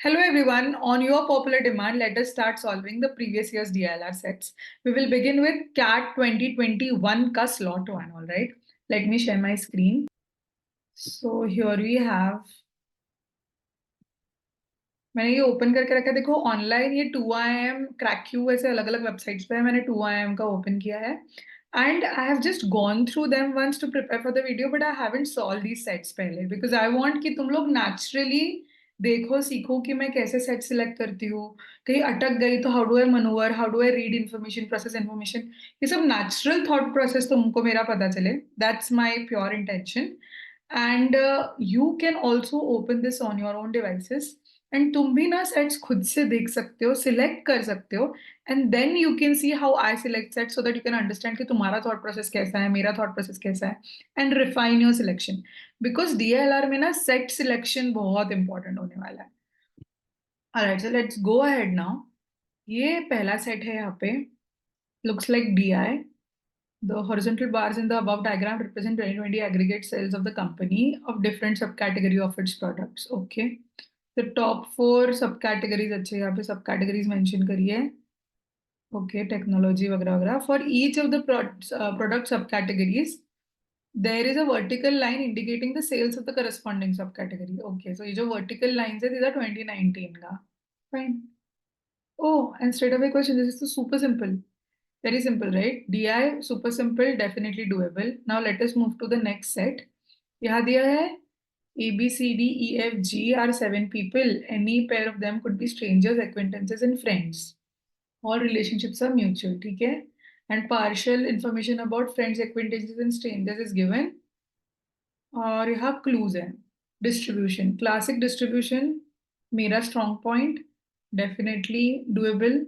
Hello everyone, on your popular demand, let us start solving the previous year's DILR sets. We will begin with CAT 2021 ka slot 1, alright? Let me share my screen. So here we have, मैंने ये open करके रखा है, देखो online ये 2IIM क्रैक्यू ऐसे अलग अलग वेबसाइट्स पे है, मैंने 2IIM का ओपन किया है and I have just gone through them once to prepare for the video, but I haven't solved these sets पहले because I want कि तुम लोग naturally देखो सीखो कि मैं कैसे सेट सिलेक्ट करती हूँ, कहीं अटक गई तो how do I manoeuvre, how do I read information, process information, ये सब नेचुरल थॉट प्रोसेस तुमको मेरा पता चले. That's my pure intention. And you can also open this on your own devices and तुम भी ना सेट्स खुद से देख सकते हो, सिलेक्ट कर सकते हो and then you can see how I select set so that you can understand कि तुम्हारा थॉट प्रोसेस कैसा है, मेरा थॉट प्रोसेस कैसा है and refine your selection. Because DLR में ना सेट सिलेक्शन बहुत इंपॉर्टेंट होने वाला है. Alright, so let's go ahead now. ये पहला सेट है यहाँ पे, looks like DI. The horizontal bars in the above diagram represent 2020 aggregate sales of the company of different subcategory of its products. Okay. The top four subcategories, अच्छे यहाँ पे subcategories mention करिए. Okay, technology वगैरह वगैरह. For each of the product subcategories, there is a vertical line indicating the sales of the corresponding subcategory. Okay, so ये जो vertical lines है, these are 2019 का. Fine. Oh, and straight away question, this is so super simple. Very simple, right? DI, super simple, definitely doable. Now let us move to the next set. यहाँ दिया है A, B, C, D, E, F, G are 7 people. Any pair of them could be strangers, acquaintances, and friends. All relationships are mutual, ठीक है? And partial information about friends, acquaintances, and strangers is given. और यहाँ clues है. Distribution, classic distribution, मेरा strong point, definitely doable.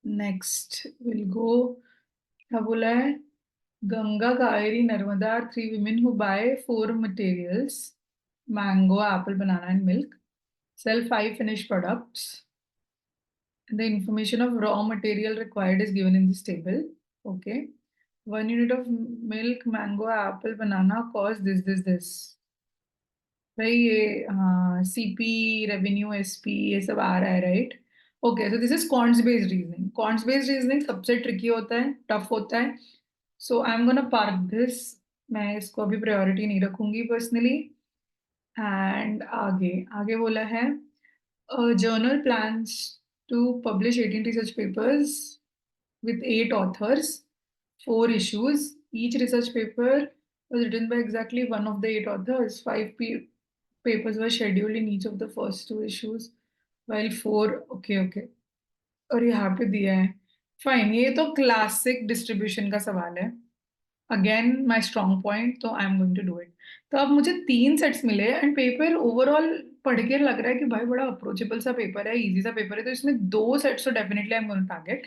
Next, we'll go. क्या बोला है? Ganga, Kaveri, Narmada are 3 women who buy 4 materials: mango, apple, banana, and milk. Sell 5 finished products. The information of raw material required is given in this table. Okay. 1 unit of milk, mango, apple, banana cost this. भाई ये CP, revenue, SP ये सब आ रहा है, right? Okay, so this is quants based reasoning. Quants based reasoning सबसे tricky होता है, tough होता है. So I'm gonna park this. मैं इसको अभी priority नहीं रखूंगी personally. And आगे आगे बोला है a journal plans to publish 18 research papers with 8 authors, 4 issues. Each research paper was written by exactly one of the 8 authors. 5 papers were scheduled in each of the first 2 issues, while 4. Okay. और यहाँ पे दिया है. Fine, ये तो classic distribution का सवाल है. अगेन माई स्ट्रॉन्ग पॉइंट, तो I am going to do it. तो अब मुझे 3 सेट्स मिले एंड पेपर ओवरऑल पढ़ के लग रहा है कि भाई बड़ा अप्रोचेबल सा पेपर है, इजी सा पेपर है, तो इसमें 2 सेट्स तो definitely I am going to target.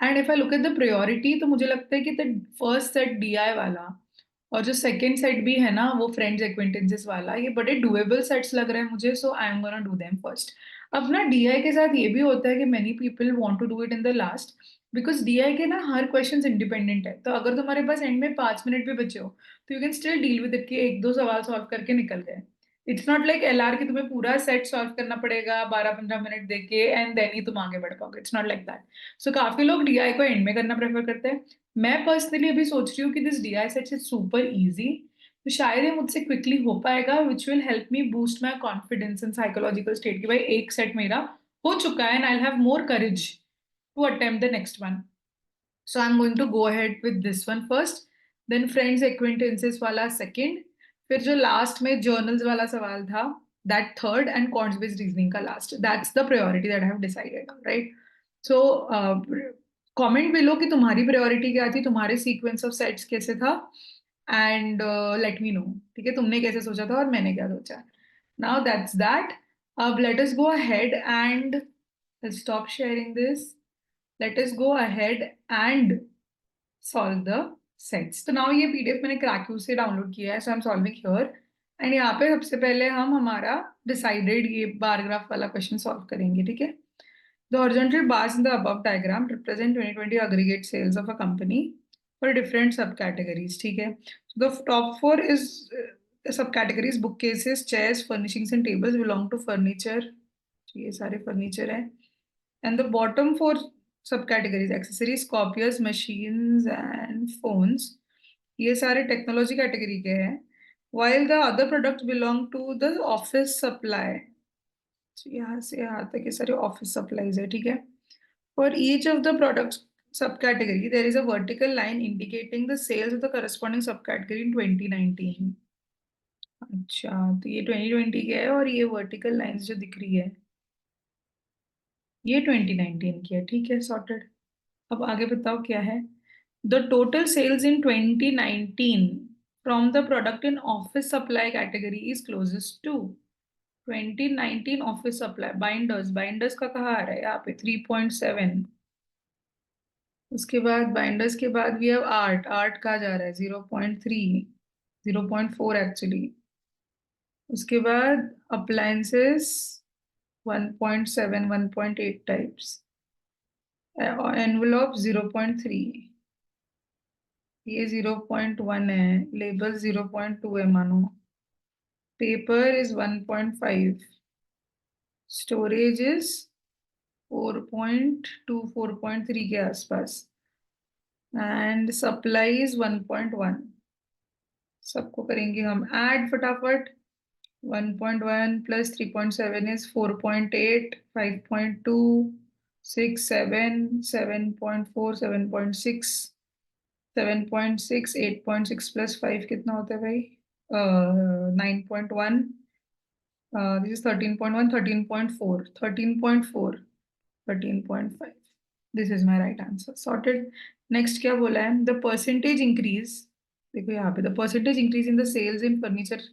And if I look at the priority, तो मुझे लगता है कि द फर्स्ट सेट डीआई वाला और जो सेकंड सेट भी है ना वो फ्रेंड्स एक्वेंटेंसेस वाला, ये बड़े डुएबल सेट्स लग रहे हैं मुझे. So I am gonna do them first. अब ना डीआई के साथ ये भी होता है कि many people want to do it in the last, because DI के ना हर क्वेश्चन इंडिपेंडेंट है. तो अगर तुम्हारे पास एंड में 5 मिनट भी बचे हो तो you can still deal with it कि 1-2 सवाल सॉल्व करके निकल गए. इट्स नॉट लाइक एलआर कि तुम्हें पूरा सेट सॉल्व करना पड़ेगा 12-15 मिनट देके एंड देन ही तुम आगे बढ़ पाओगे. It's not like that. So काफी लोग डीआई को एंड में करना प्रेफर करते हैं. मैं पर्सनली अभी सोच रही हूँ कि this DI set is super easy, तो शायद ये मुझसे क्विकली हो पाएगा, which will help me boost my confidence and psychological state कि भाई एक सेट मेरा हो चुका है and I have more courage to attempt the next one. So I'm going to go ahead with this one first, then friends acquaintances वाला second, फिर जो last में journals वाला सवाल था that third, and quants based reasoning का last. That's the priority that I have decided, right? So comment below कि तुम्हारी priority क्या थी, तुम्हारे sequence of sets कैसे था, and let me know. ठीक है, तुमने कैसे सोचा था और मैंने क्या सोचा. Now that's that. Let us go ahead and let's stop sharing this. Let us go ahead and solve the sets. तो now ये PDF मैंने क्रैक्यू से डाउनलोड किया है, so I'm solving here. And यहाँ पे सबसे पहले हम हमारा डिसाइडेड ये बार ग्राफ वाला क्वेश्चन सॉल्व करेंगे, ठीक है. The horizontal bars in the above diagram represent 2020 aggregate sales of a company for different subcategories, ठीक है. So the top 4 is The subcategories bookcases, chairs, furnishings and tables belong to furniture. ये सारे furniture है. And the bottom four subcategories accessories, copiers, machines and phones. ये सारे technology category के हैं. While the other products belong to the office supply. So यहाँ से यहाँ तक ये सारे office supplies है, ठीक है. For each of the products subcategory, there is a vertical line indicating the sales of the corresponding subcategory in 2019. अच्छा, तो ये 2020 के है और ये वर्टिकल लाइंस जो दिख रही है ये 2019 की है, ठीक है, सॉर्टेड. अब आगे बताओ क्या है. The total sales in 2019 from the product in office supply category is closest to 2019 office supply. Binders, binders का कहाँ आ रहा है यहाँ पे 3.7. उसके बाद बाइंडर्स के बाद भी अब आर्ट, आर्ट कहाँ जा रहा है 0.3, 0.4 एक्चुअली. उसके बाद अप्लायंसेस 1.7, 1.8 टाइप्स. एनवलप 0.3, ये 0.1 है. लेबल 0.2 है मानो. Paper is 1.5. स्टोरेज इज 4.2, 4.3 के आसपास. And supply is 1.1. सबको करेंगे हम ऐड फटाफट. 1.1 plus 3.7 is 4.8, 5.2, 6, 7, 7.4, 7.6, 7.6, 8.6 plus 5 कितना होता है भाई? 9.1. This is 13.1, 13.4, 13.4, 13.5. This is my right answer. Sorted. Next क्या बोला है? The percentage increase. देखो यहाँ पे the percentage increase in the sales in furniture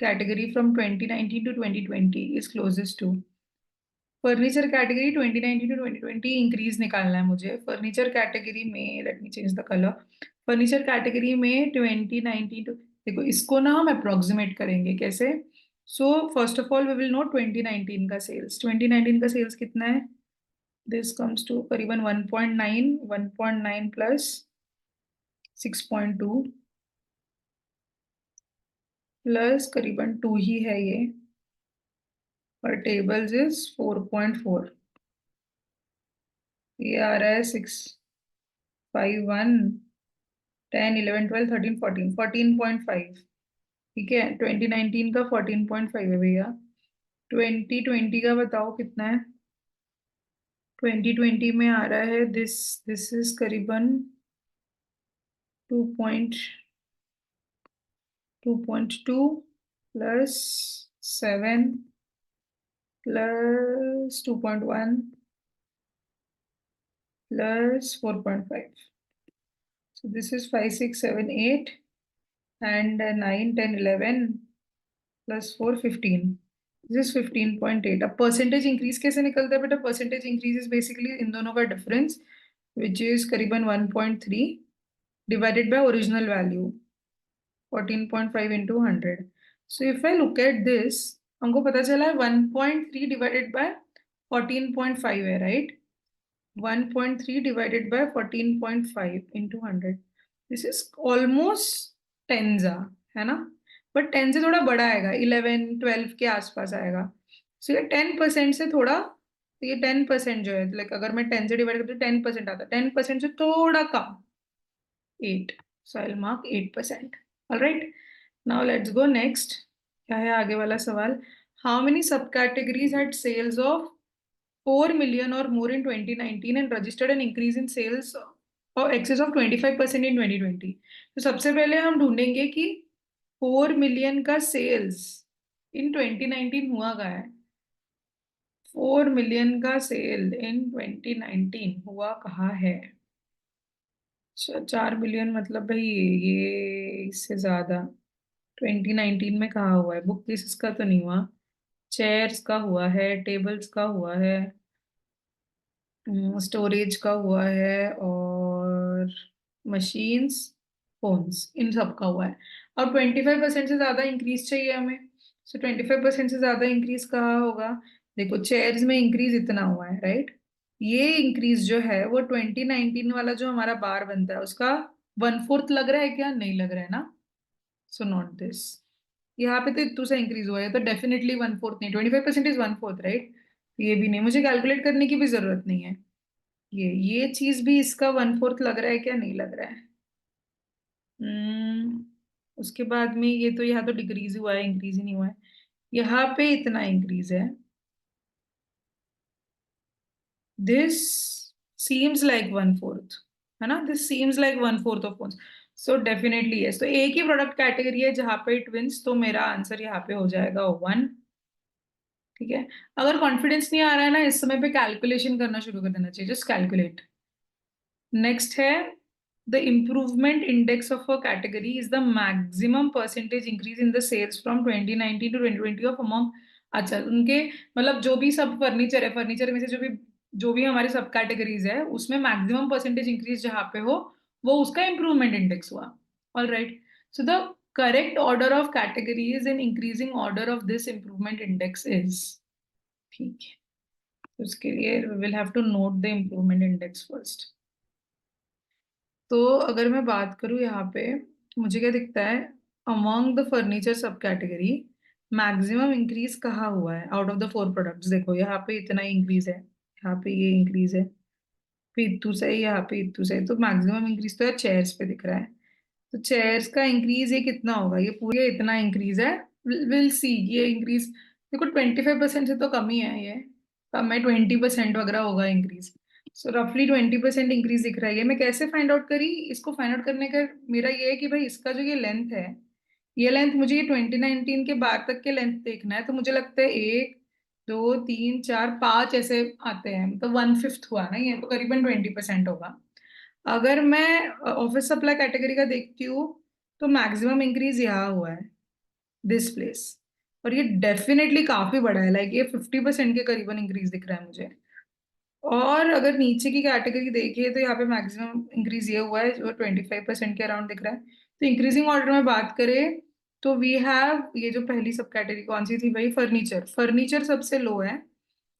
category from 2019 to 2020 is closest to. Furniture category 2019 to 2020 increase निकालना है मुझे. फर्नीचर कैटेगरी में let me change the colour. Furniture category में 2019 टू, देखो इसको ना हम अप्रोक्सीमेट करेंगे कैसे. So first of all we will know 2019 का सेल्स. 2019 का सेल्स कितना है? दिस कम्स टू करीबन 1.9, 1.9 प्लस 6.2 प्लस करीबन 2 ही है ये. और टेबल्स इज 4.4. ये आ रहा है 6, 5, 1, 10, 11, 12, 13, 14, 14.5. ठीक है, 2019 का 14.5 है भैया. 2020 का बताओ कितना है. 2020 में आ रहा है दिस इज करीबन 2.2 plus 7 plus 2.1 plus 4.5. So this is 5, 6, 7, 8 and 9, 10, 11 plus 4, 15. This is 15.8. अब परसेंटेज इंक्रीज कैसे निकलता है बेटा? परसेंटेज इंक्रीज इज बेसिकली इन दोनों का डिफरेंस विच इज करीबन 1.3 divided by original value 14.5 into 100. So if I look at this, हमको पता चला है 1.3 डिवाइडेड बाय 14.5 है, right. 1.3 divided by 14.5 into 100. This is almost टेंजा है ना. बट 10 से थोड़ा बड़ा आएगा, 11, 12 के आसपास आएगा. सो ये 10% से थोड़ा, तो ये 10% जो है, लाइक अगर मैं 10 से डिवाइड करती हूँ 10% आता है. 10% से थोड़ा कम 8. So I will mark 8%. Alright, now let's go next. क्या है आगे वाला सवाल? How many subcategories had sales of 4 million or more in 2019 and registered an increase in sales of excess of 25% in 2020. तो सबसे पहले हम ढूंढेंगे कि 4 million का सेल्स इन 2019 हुआ क्या है. 4 million का सेल इन 2019 हुआ कहाँ है? 4 million मतलब भाई ये इससे ज्यादा 2019 में कहाँ हुआ है? बुक पीसेस का तो नहीं हुआ. चेयर्स का हुआ है, टेबल्स का हुआ है, स्टोरेज का हुआ है और मशीन्स, फोन्स, इन सब का हुआ है. और 25% से ज्यादा इंक्रीज चाहिए हमें. सो 25% से ज्यादा इंक्रीज कहाँ होगा? देखो चेयर्स में इंक्रीज इतना हुआ है, राइट. ये इंक्रीज जो है वो 2019 वाला जो हमारा बार बनता है उसका 1/4 लग रहा है क्या? नहीं लग रहा है ना. So not this. यहाँ पे तो इतू सा इंक्रीज हुआ है, तो डेफिनेटली 1/4 नहीं, 25% इज 1/4, राइट? ये भी नहीं, मुझे कैलकुलेट करने की भी जरूरत नहीं है। ये चीज भी इसका 1/4 लग रहा है क्या? नहीं लग रहा है। उसके बाद में ये तो यहाँ तो डिक्रीज हुआ है, इंक्रीज ही नहीं हुआ है। यहाँ पे इतना इंक्रीज है। दिस सीम्स लाइक 1/4, है ना? This seems like 1/4 of one. So definitely yes, तो एक ही प्रोडक्ट कैटेगरी है जहां पे इट विंस, तो मेरा आंसर यहाँ पे हो जाएगा 1। ठीक है। अगर कॉन्फिडेंस नहीं आ रहा है ना इस समय पे, कैलकुलेशन करना शुरू कर देना चाहिए, जस्ट कैलकुलेट। नेक्स्ट है, the improvement index of a category is the maximum percentage increase in the sales from 2019 to 2020 of among. अच्छा, उनके मतलब जो भी सब फर्नीचर है, फर्नीचर में से जो भी हमारी सब कैटेगरीज है, उसमें मैक्सिमम परसेंटेज इंक्रीज जहां पे हो, वो उसका इम्प्रूवमेंट इंडेक्स हुआ। All right. So the correct order of categories in increasing order of this improvement index is. ठीक है, तो उसके लिए we will have to note the improvement index first. तो अगर मैं बात करूँ यहाँ पे, मुझे क्या दिखता है? अमॉन्ग द फर्नीचर सब कैटेगरी मैक्सिमम इंक्रीज कहाँ हुआ है आउट ऑफ द 4 प्रोडक्ट्स? देखो यहाँ पे इतना ही इंक्रीज है, यहाँ पे ये इंक्रीज है, फिर इतू से यहाँ पे इतू से, तो मैक्सिमम इंक्रीज तो यार चेयर्स पे दिख रहा है। तो चेयर्स का इंक्रीज ये कितना होगा? ये पूरे इतना इंक्रीज है। विल सी ये इंक्रीज। देखो 25% से तो कम ही है ये, कम है, 20% वगैरह होगा इंक्रीज। सो रफली 20% इंक्रीज दिख रहा है। ये मैं कैसे फाइंड आउट करी? इसको फाइंड आउट करने का मेरा ये है कि भाई इसका जो ये लेंथ है, ये लेंथ मुझे ये 2019 के बाद तक के लेंथ देखना है। तो मुझे लगता है 1 2 3 4 5 ऐसे आते हैं, मतलब 1/5 हुआ ना, ये तो करीबन 20% होगा। अगर मैं ऑफिस सप्लाई कैटेगरी का देखती हूँ, तो मैक्सिमम इंक्रीज यहाँ हुआ है, दिस प्लेस। और ये डेफिनेटली काफी बड़ा है, लाइक ये 50% के करीबन इंक्रीज दिख रहा है मुझे। और अगर नीचे की कैटेगरी देखिए, तो यहाँ पे मैक्सिमम इंक्रीज ये हुआ है जो 25% के अराउंड दिख रहा है। तो इंक्रीजिंग ऑर्डर में बात करें, तो वी हैव ये जो पहली सब कैटेगरी कौन सी थी भाई? फर्नीचर। फर्नीचर सबसे लो है,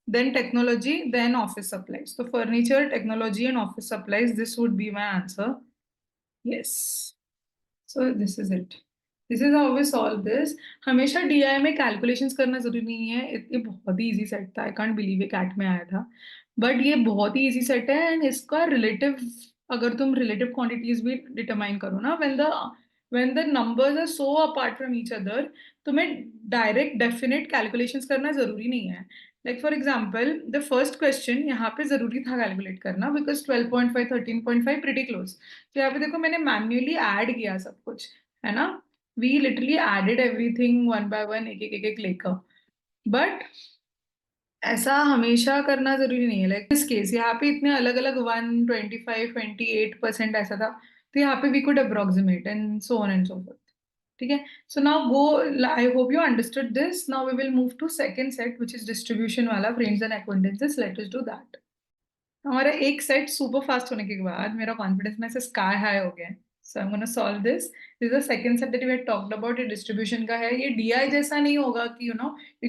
then technology, then office supplies. So furniture, technology and office supplies, this would be my answer. Yes. So this is it. This is how we solve this. हमेशा डीआई में calculations करना जरूरी नहीं है। ये बहुत ही इजी सेट था, आई कांट बिलीव ये कैट में आया था, बट ये बहुत ही इजी सेट है। एंड इसका रिलेटिव, अगर तुम रिलेटिव क्वांटिटीज भी डिटरमाइन करो ना, when the numbers are so apart from each other, तुम्हें डायरेक्ट डेफिनेट कैलकुलेशंस करना जरूरी नहीं है। Like for example the first question, यहाँ पे जरूरी था कैलकुलेट करना, बिकॉज 12.5 13.5 प्रिटी क्लोज। तो यहाँ पे देखो मैंने मैन्युअली ऐड किया सब कुछ, है ना? We literally added everything one by one, एक एक एक एक लेकर। बट ऐसा हमेशा करना जरूरी नहीं है। लाइक इस केस यहाँ पे इतने अलग अलग 1 25 28% ऐसा था, तो यहाँ पे we could approximate and so on and so forth. ठीक है। So now go, I hope you understood this. Now we will move to second set which is distribution वाला, friends and acquaintances. Let us do that. हमारा एक set super fast होने के बाद मेरा confidence में से स्काई हाई हो गया है। So I am gonna solve this. This is the second set that we had talked about. ये डिस्ट्रीब्यूशन का है। ये डीआई जैसा नहीं होगा कि you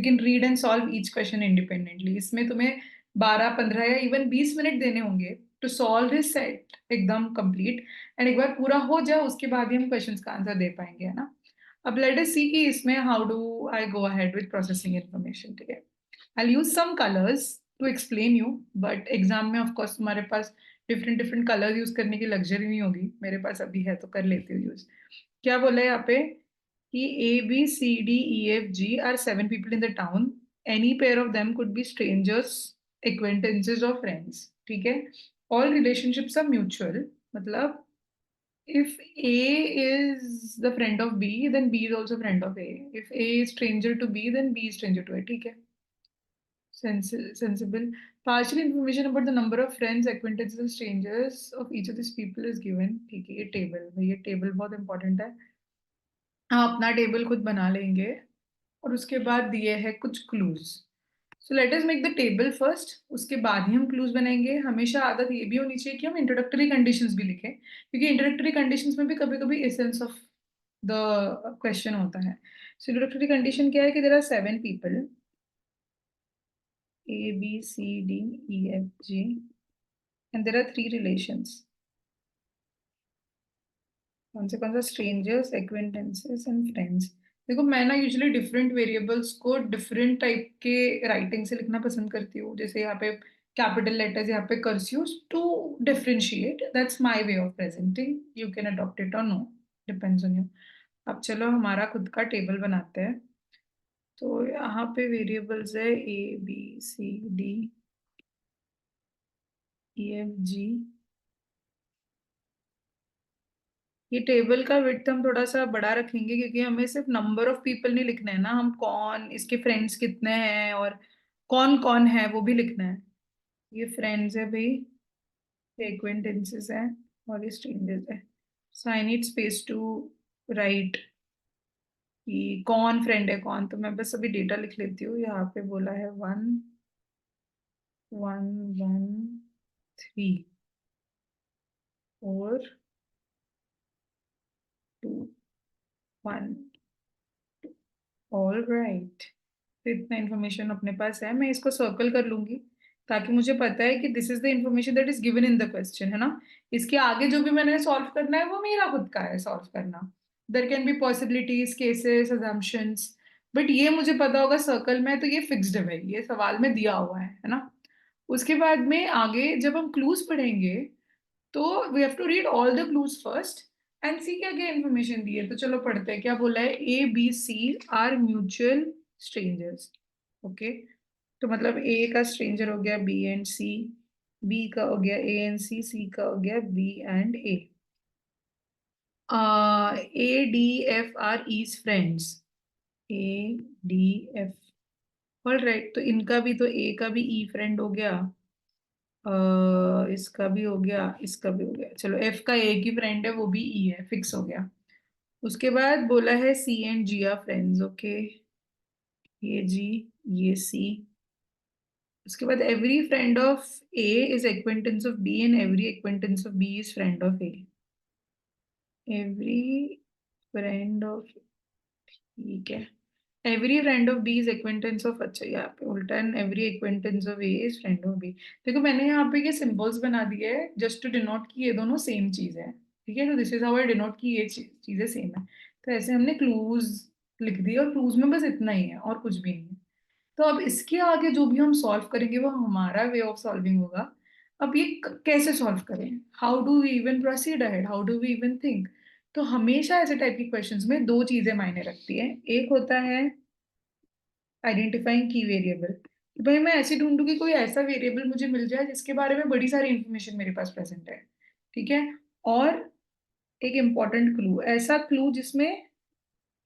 can read and solve each question independently. इसमें तुम्हें 12 15 या इवन 20 मिनट देने होंगे टू सॉल्व दिस सेट एकदम कंप्लीट। एंड एक बार पूरा हो जाए उसके बाद ही हम क्वेश्चन का आंसर दे पाएंगे, है ना? अब लेट अस सी कि इसमें how do I go ahead with processing information. ठीक है। I'll use some colors to explain you, but exam में ऑफ कोर्स तुम्हारे पास डिफरेंट डिफरेंट कलर यूज करने की लग्जरी नहीं होगी। मेरे पास अभी है तो कर लेती हूँ यूज। क्या बोला है यहाँ पे? कि ABCDEFG are 7 people in the town. Any pair of them could be strangers, acquaintances or friends. ठीक है। All relationships are mutual. मतलब if A is the friend of B, then B is also friend of A. If A is stranger to B, then B is stranger to A. ठीक है। Sensible. Partial information about the number of friends, acquaintances, and strangers of each of these people is given. ठीक है, ये table भाई, ये table बहुत important है। हम अपना टेबल खुद बना लेंगे और उसके बाद दिए हैं कुछ clues. So let us make the table first, उसके बाद ही हम क्लूज बनाएंगे। हमेशा आदत ये भी होनी चाहिए कि हम इंट्रोडक्टरी कंडीशंस भी लिखें, क्योंकि इंट्रोडक्टरी कंडीशंस में भी कभी कभी एसेंस ऑफ द क्वेश्चन होता है। सो इंट्रोडक्टरी कंडीशन क्या है? कि there are 7 people, ABCDEFG, and there are 3 relations. कौन सा? Strangers, acquaintances and friends. देखो मैं ना यूजुअली डिफरेंट वेरिएबल्स को डिफरेंट टाइप के राइटिंग से लिखना पसंद करती हूँ, जैसे यहाँ पे कैपिटल लेटर्स, यहाँ पे cursives, to differentiate. That's my way of presenting, you can adopt it और नो, डिपेंड्स ऑन यू। अब चलो हमारा खुद का टेबल बनाते हैं। तो यहाँ पे वेरिएबल्स है ABCD EFG। ये टेबल का विड्थ हम थोड़ा सा बड़ा रखेंगे, क्योंकि हमें सिर्फ नंबर ऑफ पीपल नहीं लिखना है ना, हम कौन, इसके फ्रेंड्स कितने हैं और कौन कौन है वो भी लिखना है। ये फ्रेंड्स है भाई, एक्वेंटेंसेस है, और ये स्ट्रेंजर्स है। So I need space to write कि कौन फ्रेंड है कौन। तो मैं बस अभी डेटा लिख लेती हूँ। यहाँ पे बोला है 1 1 1 3 4 2 1। ऑल राइट, तो इतना इन्फॉर्मेशन अपने पास है। मैं इसको सर्कल कर लूंगी ताकि मुझे पता है कि this is the information that is given in the question, है ना। इसके आगे जो भी मैंने सॉल्व करना है वो मेरा खुद का है सॉल्व करना। There can be possibilities, cases, assumptions, but ये मुझे पता होगा सर्कल में, तो ये फिक्स्ड है भाई, ये सवाल में दिया हुआ है ना। उसके बाद में आगे जब हम क्लूज पढ़ेंगे, तो we have to read all the clues first and see क्या क्या इन्फॉर्मेशन दी है। तो चलो पढ़ते हैं। क्या बोला है, ABC are mutual strangers. Okay, तो मतलब A का स्ट्रेंजर हो गया B एंड C, B का हो गया A एंड C का हो गया B and A। AD F are E's friends, AD F। All right, तो इनका भी, तो A का भी E फ्रेंड हो गया, इसका भी हो गया, इसका भी हो गया। चलो F का एक ही फ्रेंड है, वो भी E है, फिक्स हो गया। उसके बाद बोला है C and G are friends. Okay, ये G, ये C। उसके बाद every friend of A is acquaintance of B and every acquaintance of B is friend of A। Every friend of, ठीक है, every friend of B is acquaintance of, अच्छा यहाँ पे उल्टा, and every acquaintance of A is friend of B. देखो मैंने यहाँ पे ये सिंबल्स बना दिए है जस्ट टू डिनोट कि ये दोनों सेम चीज है। ठीक है, तो this is how I denote कि ये चीजें सेम है। तो ऐसे हमने क्लूज लिख दिए, और क्लूज में बस इतना ही है और कुछ भी नहीं है। तो अब इसके आगे जो भी हम सॉल्व करेंगे वो हमारा वे ऑफ सॉल्विंग होगा। अब ये कैसे सॉल्व करें, how do we even proceed ahead, how do we even think. तो हमेशा ऐसे टाइप की क्वेश्चंस में दो चीजें मायने रखती है। एक होता है आइडेंटिफाइंग की वेरिएबल, कि भाई मैं ऐसे ढूंढूं कि कोई ऐसा वेरिएबल मुझे मिल जाए जिसके बारे में बड़ी सारी इंफॉर्मेशन मेरे पास प्रेजेंट है। ठीक है, और एक इंपॉर्टेंट क्लू, ऐसा क्लू जिसमें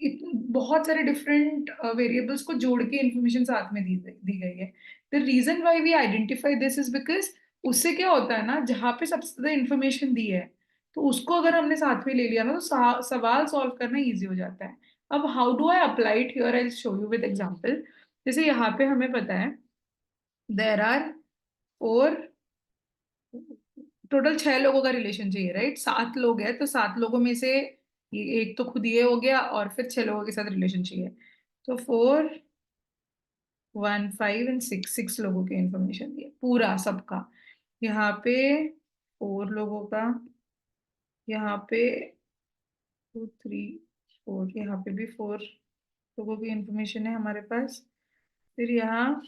बहुत सारे डिफरेंट वेरिएबल्स को जोड़ के इंफॉर्मेशन साथ में दी गई है। The reason why we identify this is because उससे क्या होता है ना, जहाँ पे सबसे ज्यादा इंफॉर्मेशन दी है, तो उसको अगर हमने साथ में ले लिया ना, तो सवाल सॉल्व करना इजी हो जाता है। अब how do I apply it here, I show you with example. जैसे यहाँ पे हमें पता है देर आर 4, टोटल 6 लोगों का रिलेशन चाहिए, राइट। 7 लोग हैं, तो 7 लोगों में से ये एक तो खुद ये हो गया, और फिर 6 लोगों के साथ रिलेशन चाहिए। तो 4 1 5 एंड 6, 6 लोगों की इंफॉर्मेशन दी है पूरा सबका। यहाँ पे 4 लोगों का, यहाँ पे 2 3 4, यहाँ पे भी 4 लोगों की इंफॉर्मेशन है हमारे पास। फिर यहाँ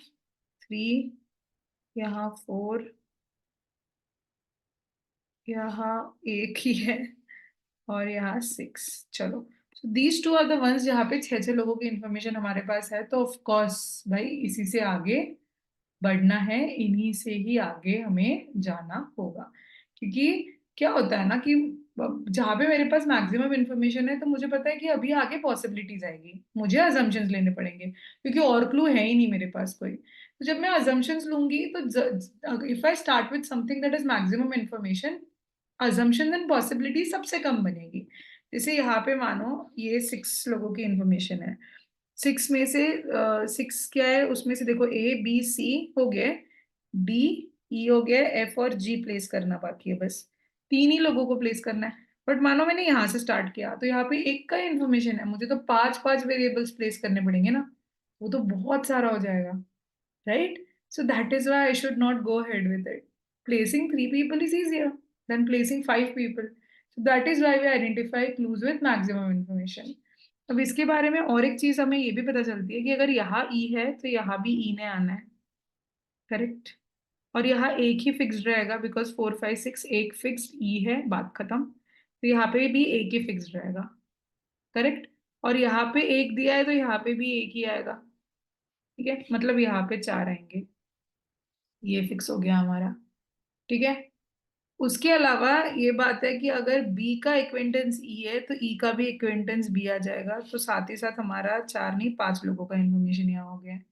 3, यहाँ 4, यहाँ एक ही है, और यहाँ 6। चलो, so these two are the ones जहाँ पे 6 6 लोगों की इंफॉर्मेशन हमारे पास है। तो ऑफ कोर्स भाई इसी से आगे बढ़ना है, इन्हीं से ही आगे हमें जाना होगा। क्योंकि क्या होता है ना कि जहाँ पे मेरे पास मैक्सिमम इंफॉर्मेशन है, तो मुझे पता है कि अभी आगे पॉसिबिलिटीज आएगी, मुझे अजम्पशंस लेने पड़ेंगे, क्योंकि और क्लू है ही नहीं मेरे पास कोई। तो जब मैं अजम्पशंस लूंगी, तो if I start with something that is maximum information, assumption and possibility सबसे कम बनेगी। जैसे यहाँ पे मानो ये 6 लोगों की इंफॉर्मेशन है, 6 में से 6 क्या है, उसमें से देखो ABC हो गया, DE हो गया, F और G प्लेस करना बाकी है, बस 3 ही लोगों को प्लेस करना है। बट मानो मैंने यहाँ से स्टार्ट किया, तो यहाँ पे एक का इंफॉर्मेशन है, मुझे तो 5 5 वेरिएबल्स प्लेस करने पड़ेंगे ना, वो तो बहुत सारा हो जाएगा, right? So that is why I should not go ahead with it. Placing 3 people is easier than placing 5 people. So that is why we identify clues with maximum information. अब इसके बारे में और एक चीज हमें ये भी पता चलती है कि अगर यहाँ ई है तो यहाँ भी ई ने आना है, करेक्ट। और यहाँ एक ही फिक्स्ड रहेगा बिकॉज 4 5 6 एक फिक्स्ड ई है, बात खत्म। तो यहाँ पे भी एक ही फिक्स्ड रहेगा, करेक्ट। और यहाँ पे एक दिया है तो यहाँ पे भी एक ही आएगा, ठीक है, मतलब यहाँ पे 4 आएंगे। ये फिक्स हो गया हमारा, ठीक है। उसके अलावा ये बात है कि अगर बी का इक्विवेलेंस ई है तो ई का भी इक्विवेलेंस बी आ जाएगा, तो साथ ही साथ हमारा 4 नहीं 5 लोगों का इन्फॉर्मेशन यहाँ हो गया है।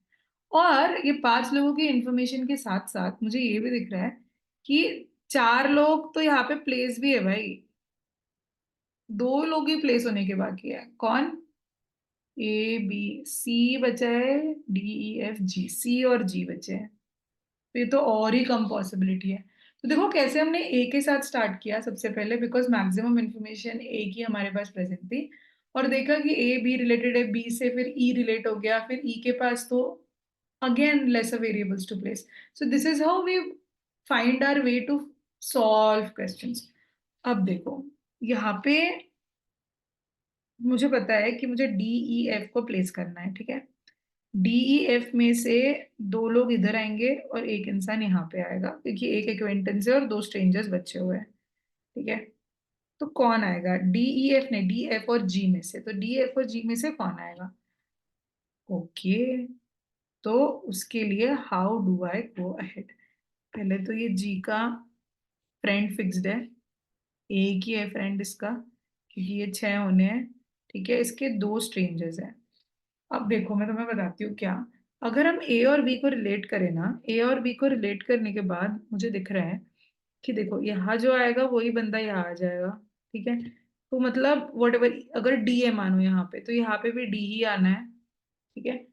और ये 5 लोगों की इंफॉर्मेशन के साथ साथ मुझे ये भी दिख रहा है कि 4 लोग तो यहाँ पे प्लेस भी है भाई, 2 लोग ही प्लेस होने के बाकी है। कौन? ए बी सी बचा है, डी ई एफ जी, सी और जी बचे हैं। तो ये तो और ही कम पॉसिबिलिटी है। तो देखो कैसे हमने ए के साथ स्टार्ट किया सबसे पहले, बिकॉज मैक्सिमम इंफॉर्मेशन ए की हमारे पास प्रेजेंट थी। और देखा कि ए बी रिलेटेड है, बी से फिर ई रिलेट हो गया, फिर ई के पास तो again lesser variables to place. So this is how we find our way to solve questions. अब देखो यहाँ पे मुझे पता है कि मुझे डी ई एफ को प्लेस करना है, ठीक है। डी ई एफ में से 2 लोग इधर आएंगे और एक इंसान यहाँ पे आएगा, क्योंकि एक एक्वेंटेंस है और 2 स्ट्रेंजर्स बचे हुए हैं, ठीक है। तो कौन आएगा डी ई एफ ने, डी एफ और जी में से, तो डी एफ और जी में से कौन आएगा? ओके, तो उसके लिए how do I go ahead? पहले तो ये जी का फ्रेंड फिक्स्ड है, एक ही है फ्रेंड इसका, क्योंकि ये 6 होने हैं, ठीक है। इसके 2 स्ट्रेंजर्स हैं। अब देखो मैं तुम्हें बताती हूँ क्या। अगर हम ए और बी को रिलेट करें ना, ए और बी को रिलेट करने के बाद मुझे दिख रहा है कि देखो यहाँ जो आएगा वही बंदा यहाँ आ जाएगा, ठीक है। तो मतलब वट एवर, अगर डी है मानो यहाँ पे, तो यहाँ पे भी डी ही आना है, ठीक है।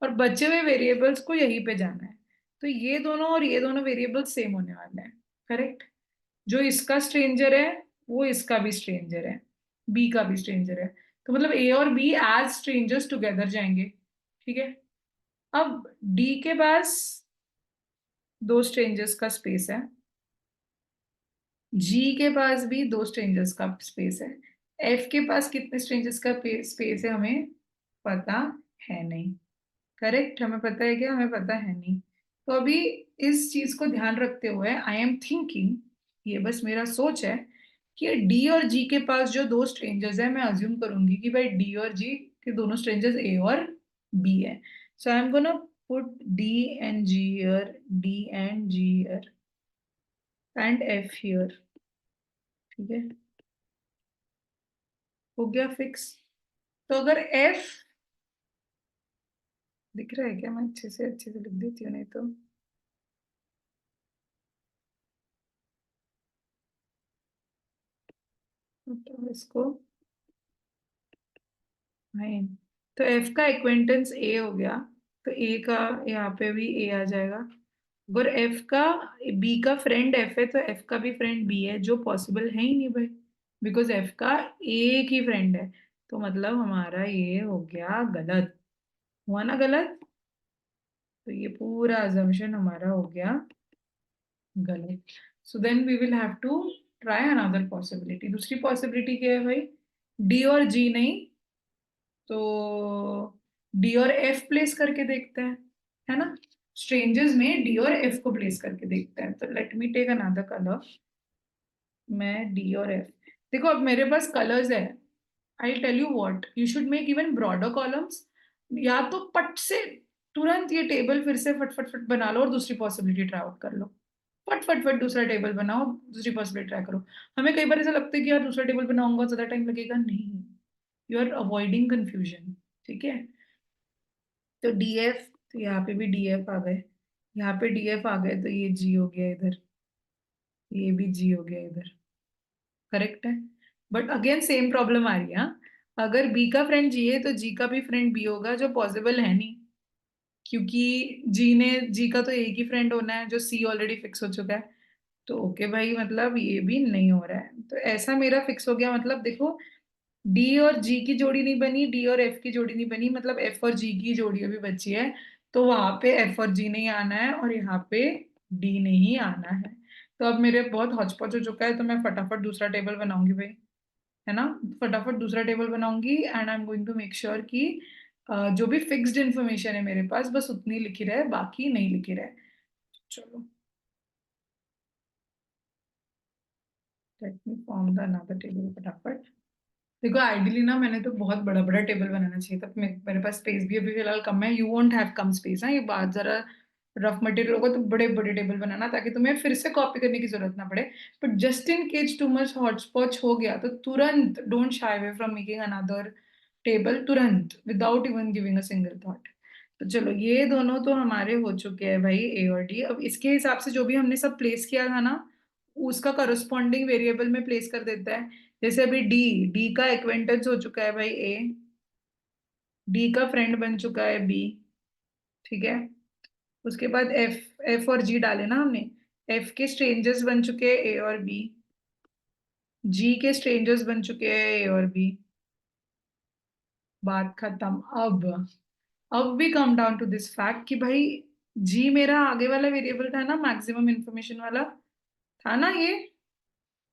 और बचे हुए वेरिएबल्स को यहीं पे जाना है। तो ये दोनों और ये दोनों वेरिएबल्स सेम होने वाले हैं, करेक्ट। जो इसका स्ट्रेंजर है वो इसका भी स्ट्रेंजर है, बी का भी स्ट्रेंजर है। तो मतलब ए और बी एज स्ट्रेंजर्स टुगेदर जाएंगे, ठीक है। अब डी के पास 2 स्ट्रेंजर्स का स्पेस है, जी के पास भी 2 स्ट्रेंजर्स का स्पेस है, एफ के पास कितने स्ट्रेंजर्स का स्पेस है हमें पता है नहीं, करेक्ट। हमें पता है क्या? हमें पता है नहीं। तो अभी इस चीज को ध्यान रखते हुए आई एम थिंकिंग, ये बस मेरा सोच है, कि डी और जी के पास जो 2 स्ट्रेंजर्स है, मैं अज्यूम करूंगी कि भाई डी और जी के दोनों स्ट्रेंजर्स ए और बी है। So I am gonna put D and G here, D and G here, and F here, ठीक है। हो गया फिक्स। तो अगर एफ दिख रहा है क्या? मैं अच्छे से लिख देती हूँ नहीं तो। तो इसको नाइन, तो एफ का एक्वेंटेंस ए हो गया, तो ए का यहाँ पे भी ए आ जाएगा। अगर एफ का बी का फ्रेंड एफ है तो एफ का भी फ्रेंड बी है, जो पॉसिबल है ही नहीं भाई, बिकॉज एफ का एक ही फ्रेंड है। तो मतलब हमारा ये हो गया गलत, हुआ ना गलत। तो ये पूरा अजम्पशन हमारा हो गया गलत। So then we will have to try another possibility. दूसरी पॉसिबिलिटी क्या है भाई? डी और जी नहीं तो डी और एफ प्लेस करके देखते हैं, है ना। स्ट्रेंजर्स में डी और एफ को प्लेस करके देखते हैं। तो let me take another colour. मैं डी और एफ, देखो अब मेरे पास कलर्स है। I tell you what, you should make even broader columns, या तो पट से तुरंत ये टेबल फिर से फट फट फट बना लो और दूसरी पॉसिबिलिटी ट्राई आउट कर लो। फट फट फट दूसरा टेबल बनाओ, दूसरी पॉसिबिलिटी ट्राई करो। हमें कई बार ऐसा लगता है कि यार दूसरा टेबल बनाऊंगा ज्यादा टाइम लगेगा, नहीं, यू आर अवॉइडिंग कंफ्यूजन, ठीक है। तो डीएफ, तो यहाँ पे भी डीएफ आ गए, यहाँ पे डीएफ आ गए, तो ये जी हो गया इधर, ये भी जी हो गया इधर, करेक्ट है। बट अगेन सेम प्रॉब्लम आ रही है, हाँ? अगर बी का फ्रेंड जी है तो जी का भी फ्रेंड बी होगा, जो पॉसिबल है नहीं, क्योंकि जी का तो एक ही फ्रेंड होना है, जो सी ऑलरेडी फिक्स हो चुका है। तो ओके भाई, मतलब ये भी नहीं हो रहा है, तो ऐसा मेरा फिक्स हो गया। मतलब देखो, डी और जी की जोड़ी नहीं बनी, डी और एफ की जोड़ी नहीं बनी, मतलब एफ और जी की जोड़ी अभी बची है। तो वहां पे एफ और जी नहीं आना है और यहाँ पे डी नहीं आना है। तो अब मेरे बहुत हौच पौच हो चुका है, तो मैं फटाफट दूसरा टेबल बनाऊंगी भाई, है ना। फटाफट दूसरा टेबल बनाऊंगी and I am going to make sure कि जो भी फिक्स्ड इन्फॉर्मेशन है मेरे पास बस उतनी लिखी रहे, बाकी नहीं लिखी रहे। चलो, let me form the another table फटाफट। देखो आइडियली ना मैंने तो बहुत बड़ा बड़ा टेबल बनाना चाहिए था, मेरे पास स्पेस भी अभी फिलहाल कम है। You won't have come space, हाँ ये बात जरा रफ मटेरियल होगा तो बड़े बड़े टेबल बनाना ताकि तुम्हें फिर से कॉपी करने की जरूरत ना पड़े। But just in case too much हॉच हो गया तो तुरंत don't shy away from making another table, तुरंत without even giving a single thought. तो चलो ये दोनों तो हमारे हो चुके हैं भाई, ए और डी। अब इसके हिसाब से जो भी हमने सब प्लेस किया था ना उसका करस्पॉन्डिंग वेरिएबल में प्लेस कर देता है। जैसे अभी डी, डी का एक्वेंटेंस हो चुका है भाई ए, डी का फ्रेंड बन चुका है बी, ठीक है। उसके बाद एफ, एफ और जी डाले ना हमने, एफ के स्ट्रेंजर्स बन चुके हैं ए और बी, जी के स्ट्रेंजर्स बन चुके हैं ए और बी। बात खत्म। अब भी come down to this fact कि भाई जी मेरा आगे वाला वेरिएबल था ना, मैक्सिमम इंफॉर्मेशन वाला था ना ये,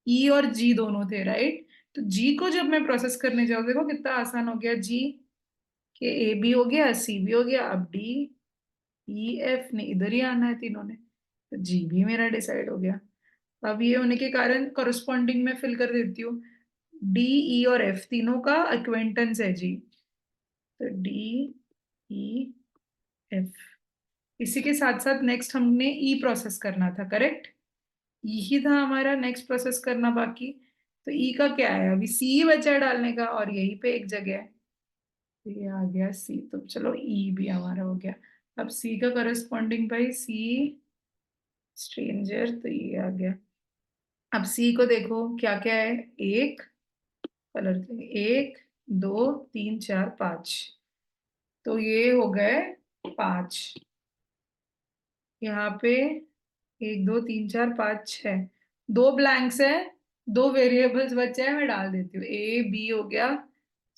ई और जी दोनों थे राइट। तो जी को जब मैं प्रोसेस करने जाऊँ, देखो कितना आसान हो गया। जी के ए बी हो गया, सी बी हो गया, अब डी ई एफ ने इधर ही आना है तीनों ने, तो जी भी मेरा डिसाइड हो गया। अब ये होने के कारण करस्पॉन्डिंग में फिल कर देती हूँ। डी ई और एफ तीनों का एक्वेंटेंस है जी, तो डी ई एफ। इसी के साथ साथ नेक्स्ट हमने ई प्रोसेस करना था, करेक्ट। यही था हमारा नेक्स्ट प्रोसेस करना बाकी। तो ई का क्या है, अभी सी बचा है डालने का और यहीं पे एक जगह है, तो ये आ गया सी। तो चलो ई भी हमारा हो गया। अब सी का करस्पॉन्डिंग भाई सी स्ट्रेंजर, तो ये आ गया। अब सी को देखो क्या क्या है, एक कलर, एक दो तीन चार पांच, तो ये हो गए पांच। यहाँ पे एक दो तीन चार पाँच छः, दो ब्लैंक्स है, दो वेरिएबल्स बचे हैं, मैं डाल देती हूँ। ए बी हो गया,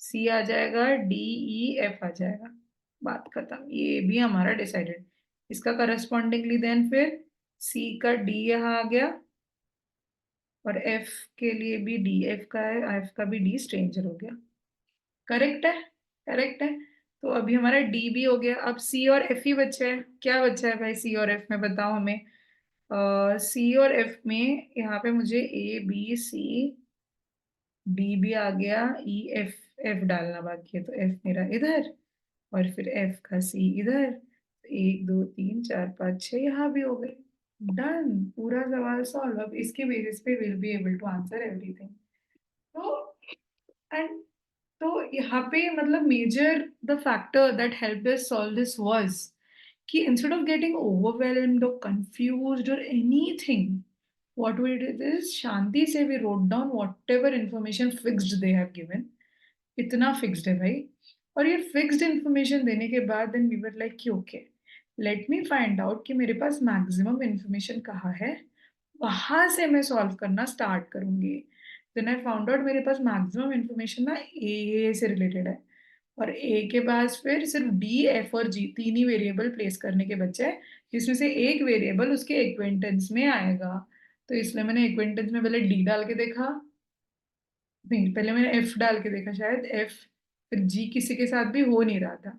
सी आ जाएगा, डी ई एफ आ जाएगा। बात खत्म, ये भी हमारा डिसाइडेड। इसका करस्पॉन्डिंगली देन फिर सी का डी यहाँ आ गया, और एफ के लिए भी डी, एफ का है, एफ का भी डी स्ट्रेंजर हो गया। करेक्ट है, करेक्ट है। तो अभी हमारा डी भी हो गया। अब सी और एफ ही बचा है। क्या बचा है भाई सी और एफ में, बताओ हमें। सी और एफ में यहाँ पे मुझे ए बी सी डी भी आ गया, ई एफ, एफ डालना बाकी है, तो एफ मेरा इधर और फिर एफ का सी इधर। तो एक दो तीन चार पाँच छः यहाँ भी हो गए। डन, पूरा सवाल सॉल्व। अब इसके बेसिस पे will be able to answer everything. तो एंड तो यहाँ पे मतलब major the factor that help us solve this was कि instead of getting overwhelmed or confused or anything, what we did is शांति से we wrote down whatever information fixed they have given। इतना fixed है भाई। और ये fixed information देने के बाद देन वी वर लाइक कि okay, late me find out कि मेरे पास मैक्सिमम इंफॉर्मेशन कहाँ है, वहां से मैं सॉल्व करना स्टार्ट करूंगी। देन आई फाउंड आउट मेरे पास मैक्सिमम इंफॉर्मेशन ना ए से रिलेटेड है, और ए के पास फिर सिर्फ डी एफ और जी तीन ही वेरिएबल प्लेस करने के बच्चे हैं, जिसमें से एक वेरिएबल उसके एक्वेंटेंस में आएगा। तो इसलिए मैंने एक्वेंटेंस में पहले डी डाल के देखा, नहीं पहले मैंने एफ डाल के देखा, शायद एफ, फिर जी किसी के साथ भी हो नहीं रहा था,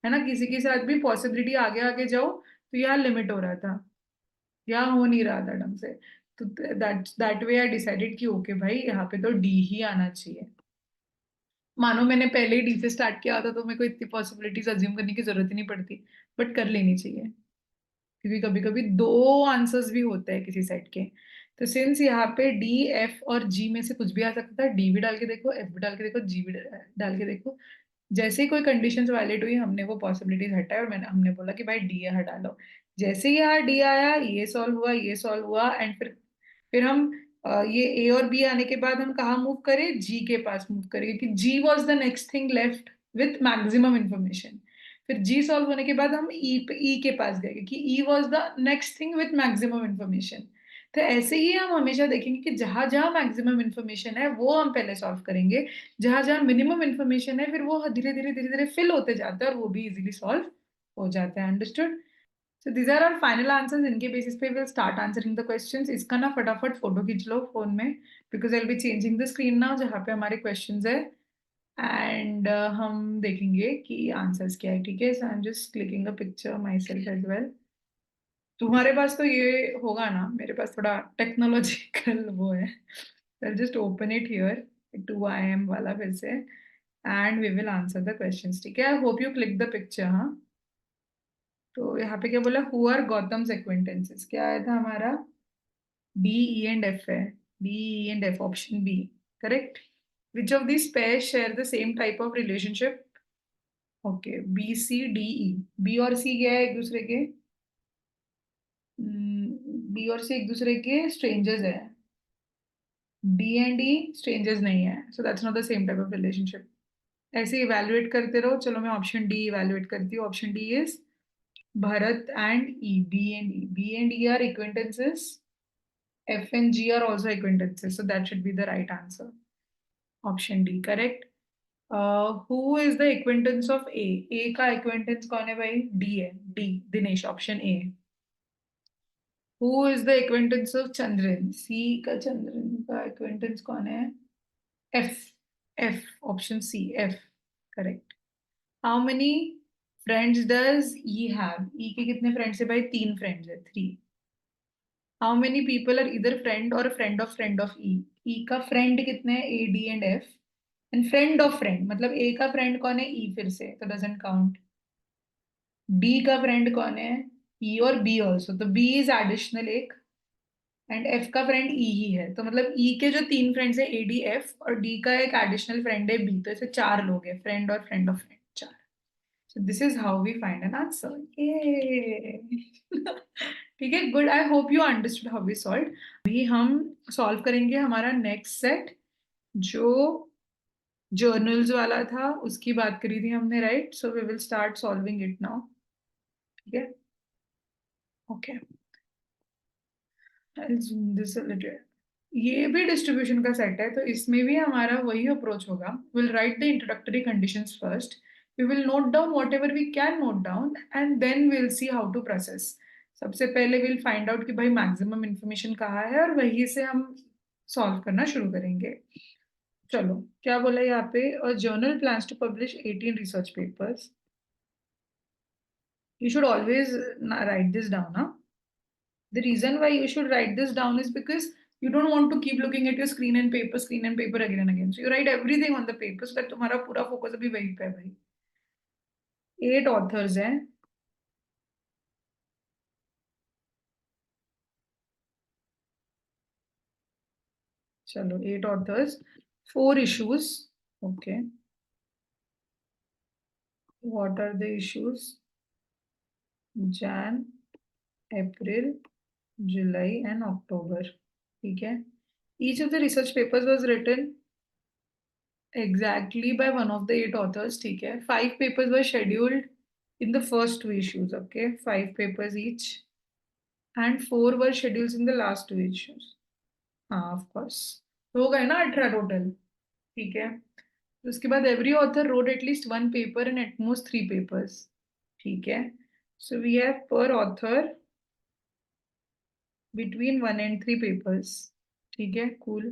है ना, किसी के साथ भी पॉसिबिलिटी आगे आगे जाओ तो यहाँ लिमिट हो रहा था, यहाँ हो नहीं रहा था ढंग से। तो दैट वे आई डिसाइडेड कि ओके भाई यहाँ पे तो डी ही आना चाहिए। मानो मैंने पहले ही डी से स्टार्ट किया होता तो मेरे को इतनी पॉसिबिलिटीज अज्यूम करने की जरूरत ही नहीं पड़ती, बट कर लेनी चाहिए क्योंकि कभी कभी दो आंसर्स भी होते हैं किसी सेट के। तो सिंस यहाँ पे डी एफ और जी में से कुछ भी आ सकता है, डी भी डाल के देखो, एफ भी डाल के देखो, जी भी डाल के देखो। जैसे ही कोई कंडीशंस वैलिड हुई हमने वो पॉसिबिलिटीज हटाए और मैंने हमने बोला कि भाई डी हटा लो। जैसे ही यहाँ डी आया, ये सॉल्व हुआ, ये सॉल्व हुआ, एंड फिर हम ये ए और बी आने के बाद हम कहाँ मूव करें, जी के पास मूव करें, क्योंकि G was the next thing left with maximum information. फिर जी सॉल्व होने के बाद हम ई के पास गए क्योंकि E was the next thing with maximum information. तो ऐसे ही हम हमेशा देखेंगे कि जहां जहां मैक्सिमम इंफॉर्मेशन है वो हम पहले सॉल्व करेंगे, जहां जहां मिनिमम इंफॉर्मेशन है फिर वो धीरे धीरे धीरे धीरे फिल होते जाता है और वो भी इजीली सॉल्व हो जाता है। Understood. So these are our final answers. इनके basis पे we'll start answering the questions. इसका ना फटाफट फोटो खींच लो फोन में, because I'll be changing the screen now जहाँ पे हमारे questions है, and हम देखेंगे कि answers क्या है, ठीक है? So I'm just clicking a picture myself as well. तुम्हारे पास तो ये होगा ना, मेरे पास थोड़ा टेक्नोलॉजिकल वो है. I'll just open it here, 2IM वाला फिर से, and we will answer the questions, ठीक है? I hope you click the picture, हाँ. तो यहाँ पे क्या बोला, हु आर गौतम्स एक्वेंटेंसेस, क्या आया था हमारा? डी ई एंड एफ है, D E and F, option B correct. Which of this pair share the same type of relationship? Okay, B C D E. B और सी क्या है एक दूसरे के? बी और सी एक दूसरे के स्ट्रेंजर्स है. डी एंड ई स्ट्रेंजर्स नहीं है, so that's not the same type of relationship. ऐसे इवेल्युएट करते रहो. चलो मैं ऑप्शन डी इवेल्युएट करती हूँ. Option D is Bharat and E. B and E. B and E are acquaintances. F and G are also acquaintances. So that should be the right answer. Option D, correct. Who is the acquaintance of A? A का acquaintance कौन है भाई? D है. D, Dinesh. Option A. Who is the acquaintance of Chandran? C का Chandran का acquaintance कौन है? F. F. Option C. F. Correct. How many friends does E have? E के कितने friends है भाई? 3 friends है. 3. हाउ मेनी पीपल आर इधर फ्रेंड और फ्रेंड ऑफ ई? ई का फ्रेंड कितने हैं? A D and F. And friend of friend मतलब ए का फ्रेंड कौन है? ई, फिर से तो डजंट काउंट. डी का फ्रेंड कौन है? ई और बी ऑल्सो, तो बी इज एडिशनल एक. एंड एफ का फ्रेंड ई ही है, तो मतलब ई के जो 3 फ्रेंड्स है, ए डी एफ, और डी का एक एडिशनल फ्रेंड है बी, तो ऐसे 4 लोग हैं, फ्रेंड और friend of friend, 4. So this is how we find an answer. Yay! ठीक है, good. I hope you understood how we solve. अभी हम सॉल्व करेंगे हमारा नेक्स्ट सेट, जो जर्नल्स वाला था, उसकी बात करी थी हमने, right? So we will start solving it now. ठीक है, okay. I'll zoom this a little. ये भी डिस्ट्रीब्यूशन का सेट है, तो इसमें भी हमारा वही अप्रोच होगा. Will write the introductory conditions first. We will note down whatever we can note down, and then will see how to process. सबसे पहले विल फाइंड आउट कि भाई मैक्सिमम इंफॉर्मेशन कहाँ है, और वहीं से हम सॉल्व करना शुरू करेंगे. चलो, क्या बोला यहाँ पे? Journal plans to publish 18 research papers. You should always write this down, हाँ. The reason why you should write this down is because you don't want to keep looking at your screen and paper again and again. So you write everything on the paper so that तुम्हारा पूरा focus अभी वहीं पे है भाई. 8 authors हैं. चलो, 8 authors, 4 issues. Okay. What are the issues? Jan, April, July and October. ठीक है. Each of the research papers was written exactly by one of the 8 authors. ठीक है. 5 papers were scheduled in the first 2 issues. Okay, 5 papers each, and 4 were scheduled in the last 2 issues. हाँ, of course. तो हो गए ना 18 total. ठीक है. तो उसके बाद every author wrote at least 1 paper and at most 3 papers. ठीक है. So we have per author between 1 and 3 papers. ठीक है, cool.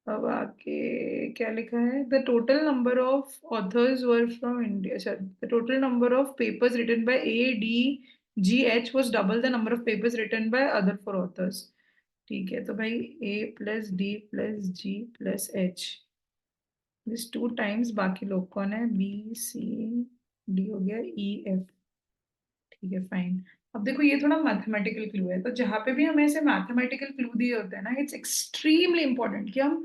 अब आके क्या लिखा है? The total number of authors were from India. अच्छा, the total number of papers written by A D G H was double the number of papers written by other 4 authors. ठीक है, तो भाई A plus D plus G plus H, this 2 times बाकी लोग कौन है? B C D हो गया, ई एफ. ठीक है, फाइन. अब देखो, ये थोड़ा मैथमेटिकल क्लू है, तो जहां पे भी हमें ऐसे मैथमेटिकल क्लू दिए होते हैं ना, इट्स एक्सट्रीमली इंपॉर्टेंट कि हम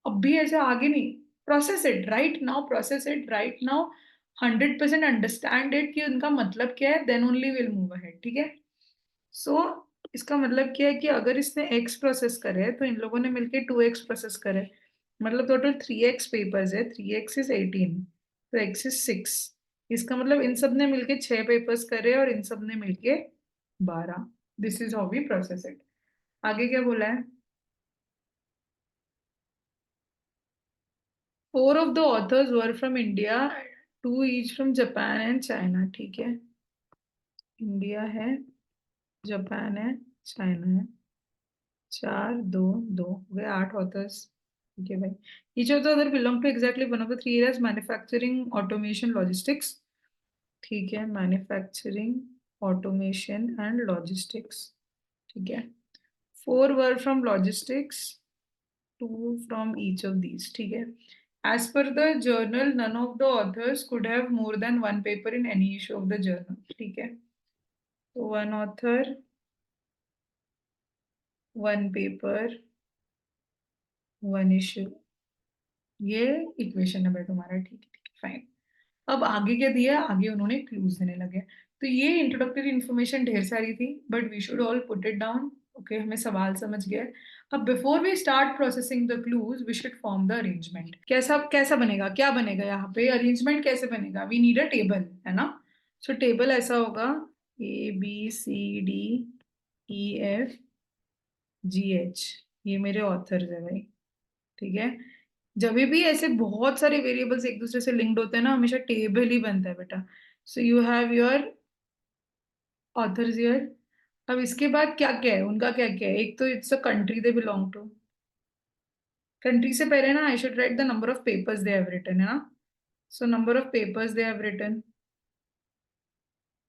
अब भी ऐसे आगे नहीं. Process it right now, process it right now, 100% understand it कि उनका मतलब क्या है, then only will move ahead. ठीक है. सो इसका मतलब क्या है कि अगर इसने x प्रोसेस करे, तो इन लोगों ने मिलके 2x प्रोसेस करे, मतलब टोटल 3x पेपर्स है. 3x इज 18, तो x इज 6. इसका मतलब इन सब ने मिलके 6 पेपर्स करे, और इन सब ने मिलके 12. This is how we process it. आगे क्या बोला है? 4 of the authors were from India, 2 each from Japan and China. ठीक है. इंडिया है, जापान है, चाइना है। 4 2 2 हो गए 8 ऑथर्स। ठीक है भाई। Each of the other belong to exactly one of the three areas: manufacturing, automation, logistics. ठीक है, मैन्युफैक्चरिंग, ऑटोमेशन एंड लॉजिस्टिक्स। ठीक है। 4 were from logistics, 2 from each of these. ठीक है। As per the journal, none of the authors could have more than one paper in any issue of the journal. ठीक है। तो one author, one paper, one issue, ये equation है भाई तुम्हारा। ठीक है, ठीक है, फाइन। अब आगे क्या दिया, आगे उन्होंने क्लूज देने लगे। तो ये इंट्रोडक्टरी इन्फॉर्मेशन ढेर सारी थी, but we should all put it down. Okay, हमें सवाल समझ गया है। अब before we start processing the clues, we should form the arrangement. कैसा कैसा बनेगा, क्या बनेगा यहाँ पे, अरेंजमेंट कैसे बनेगा? वी नीड अ टेबल, है ना। सो टेबल ऐसा होगा: ABCDEF GH। ये मेरे ऑथर्स है भाई। ठीक है। जब भी ऐसे बहुत सारे वेरिएबल्स एक दूसरे से लिंक्ड होते हैं ना, हमेशा टेबल ही बनता है बेटा। So you have your authors here. अब इसके बाद क्या क्या है, उनका क्या क्या है? एक तो it's a country they belong to. Country से पहले ना I should write the number of papers they have written, है ना। So number of papers they have written,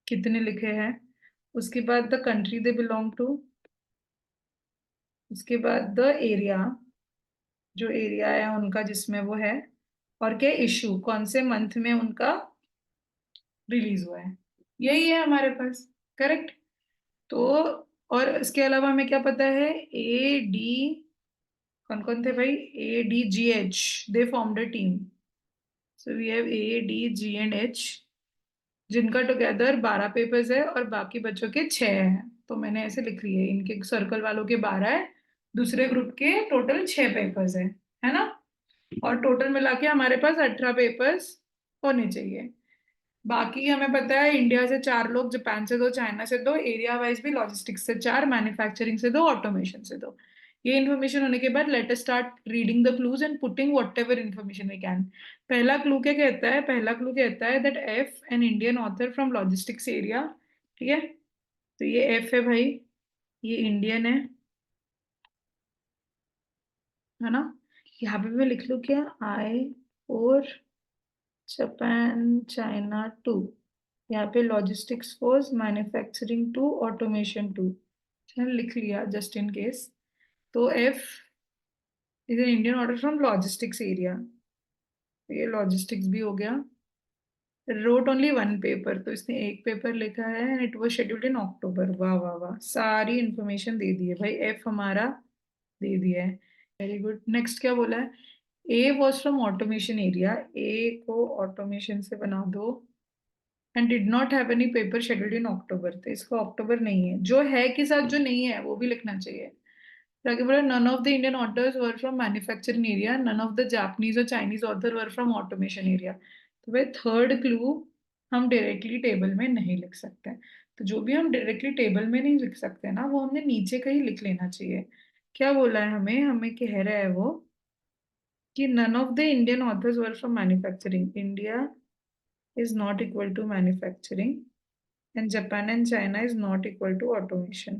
कितने लिखे हैं। उसके बाद the country they belong to. उसके बाद द एरिया, जो एरिया है उनका जिसमें वो है। और क्या, इशू, कौन से मंथ में उनका रिलीज हुआ है। यही है हमारे पास। करेक्ट। तो और इसके अलावा हमें क्या पता है? AD, कौन कौन थे भाई? ADGH, they formed a team. So we have ADG and H, जिनका टुगेदर 12 पेपर्स है और बाकी बच्चों के 6 हैं। तो मैंने ऐसे लिख लिया है, इनके सर्कल वालों के 12 है, दूसरे ग्रुप के टोटल 6 पेपर्स है ना। और टोटल मिला के हमारे पास 18 पेपर्स होने चाहिए। बाकी हमें पता है इंडिया से 4 लोग, जापान से 2, चाइना से 2, एरिया वाइज भी लॉजिस्टिक्स से 4, मैन्युफैक्चरिंग से 2, ऑटोमेशन से 2। ये इन्फॉर्मेशन होने के बाद let us start reading the clues and putting whatever information we can. पहला क्लू क्या कहता है? पहला क्लू कहता है that F an Indian author from logistics area. ठीक है। तो ये एफ है भाई, ये इंडियन है ना। यहाँ पे मैं लिख लूँ क्या? I for Japan, China 2। यहाँ पे लॉजिस्टिक्स फोर्स, मैन्युफैक्चरिंग 2, ऑटोमेशन 2। मैंने लिख लिया जस्ट इन केस। तो F is an Indian order from logistics area. ये लॉजिस्टिक्स भी हो गया। रोट ओनली वन पेपर, तो इसने एक पेपर लिखा है and it was scheduled in अक्टूबर। वाह वाह वाह, सारी इंफॉर्मेशन दे दी है भाई, एफ हमारा दे दिया है। Very good. नेक्स्ट क्या बोला है? A was from automation area. A को ऑटोमेशन से बना दो and did not have any paper scheduled in October. तो इसका अक्टूबर नहीं है, जो है के साथ जो नहीं है वो भी लिखना चाहिए। तो आगे बोला none of the Indian authors were from manufacturing area, none of the Japanese और Chinese author were from automation area. तो भाई थर्ड क्लू हम डायरेक्टली टेबल में नहीं लिख सकते। तो जो भी हम डायरेक्टली टेबल में नहीं लिख सकते ना, वो हमने नीचे कहीं लिख लेना चाहिए। क्या बोला है हमें? हमें कह रहा है वो कि none of the Indian authors were from manufacturing. India is not equal to manufacturing and Japan and China is not equal to automation.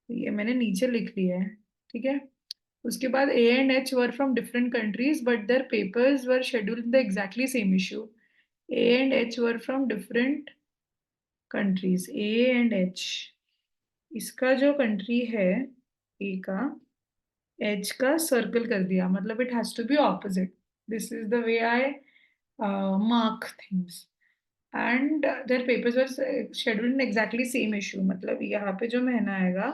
ये मैंने नीचे लिख लिया है। ठीक है। उसके बाद A and H were from different countries but their papers were scheduled in the exactly same issue. A and H were from different countries. A and H, इसका जो कंट्री है A का, एच का सर्कल कर दिया, मतलब it has to be opposite. This is the way I mark things and their papers were scheduled in exactly same issue। मतलब यहाँ पे जो महीना आएगा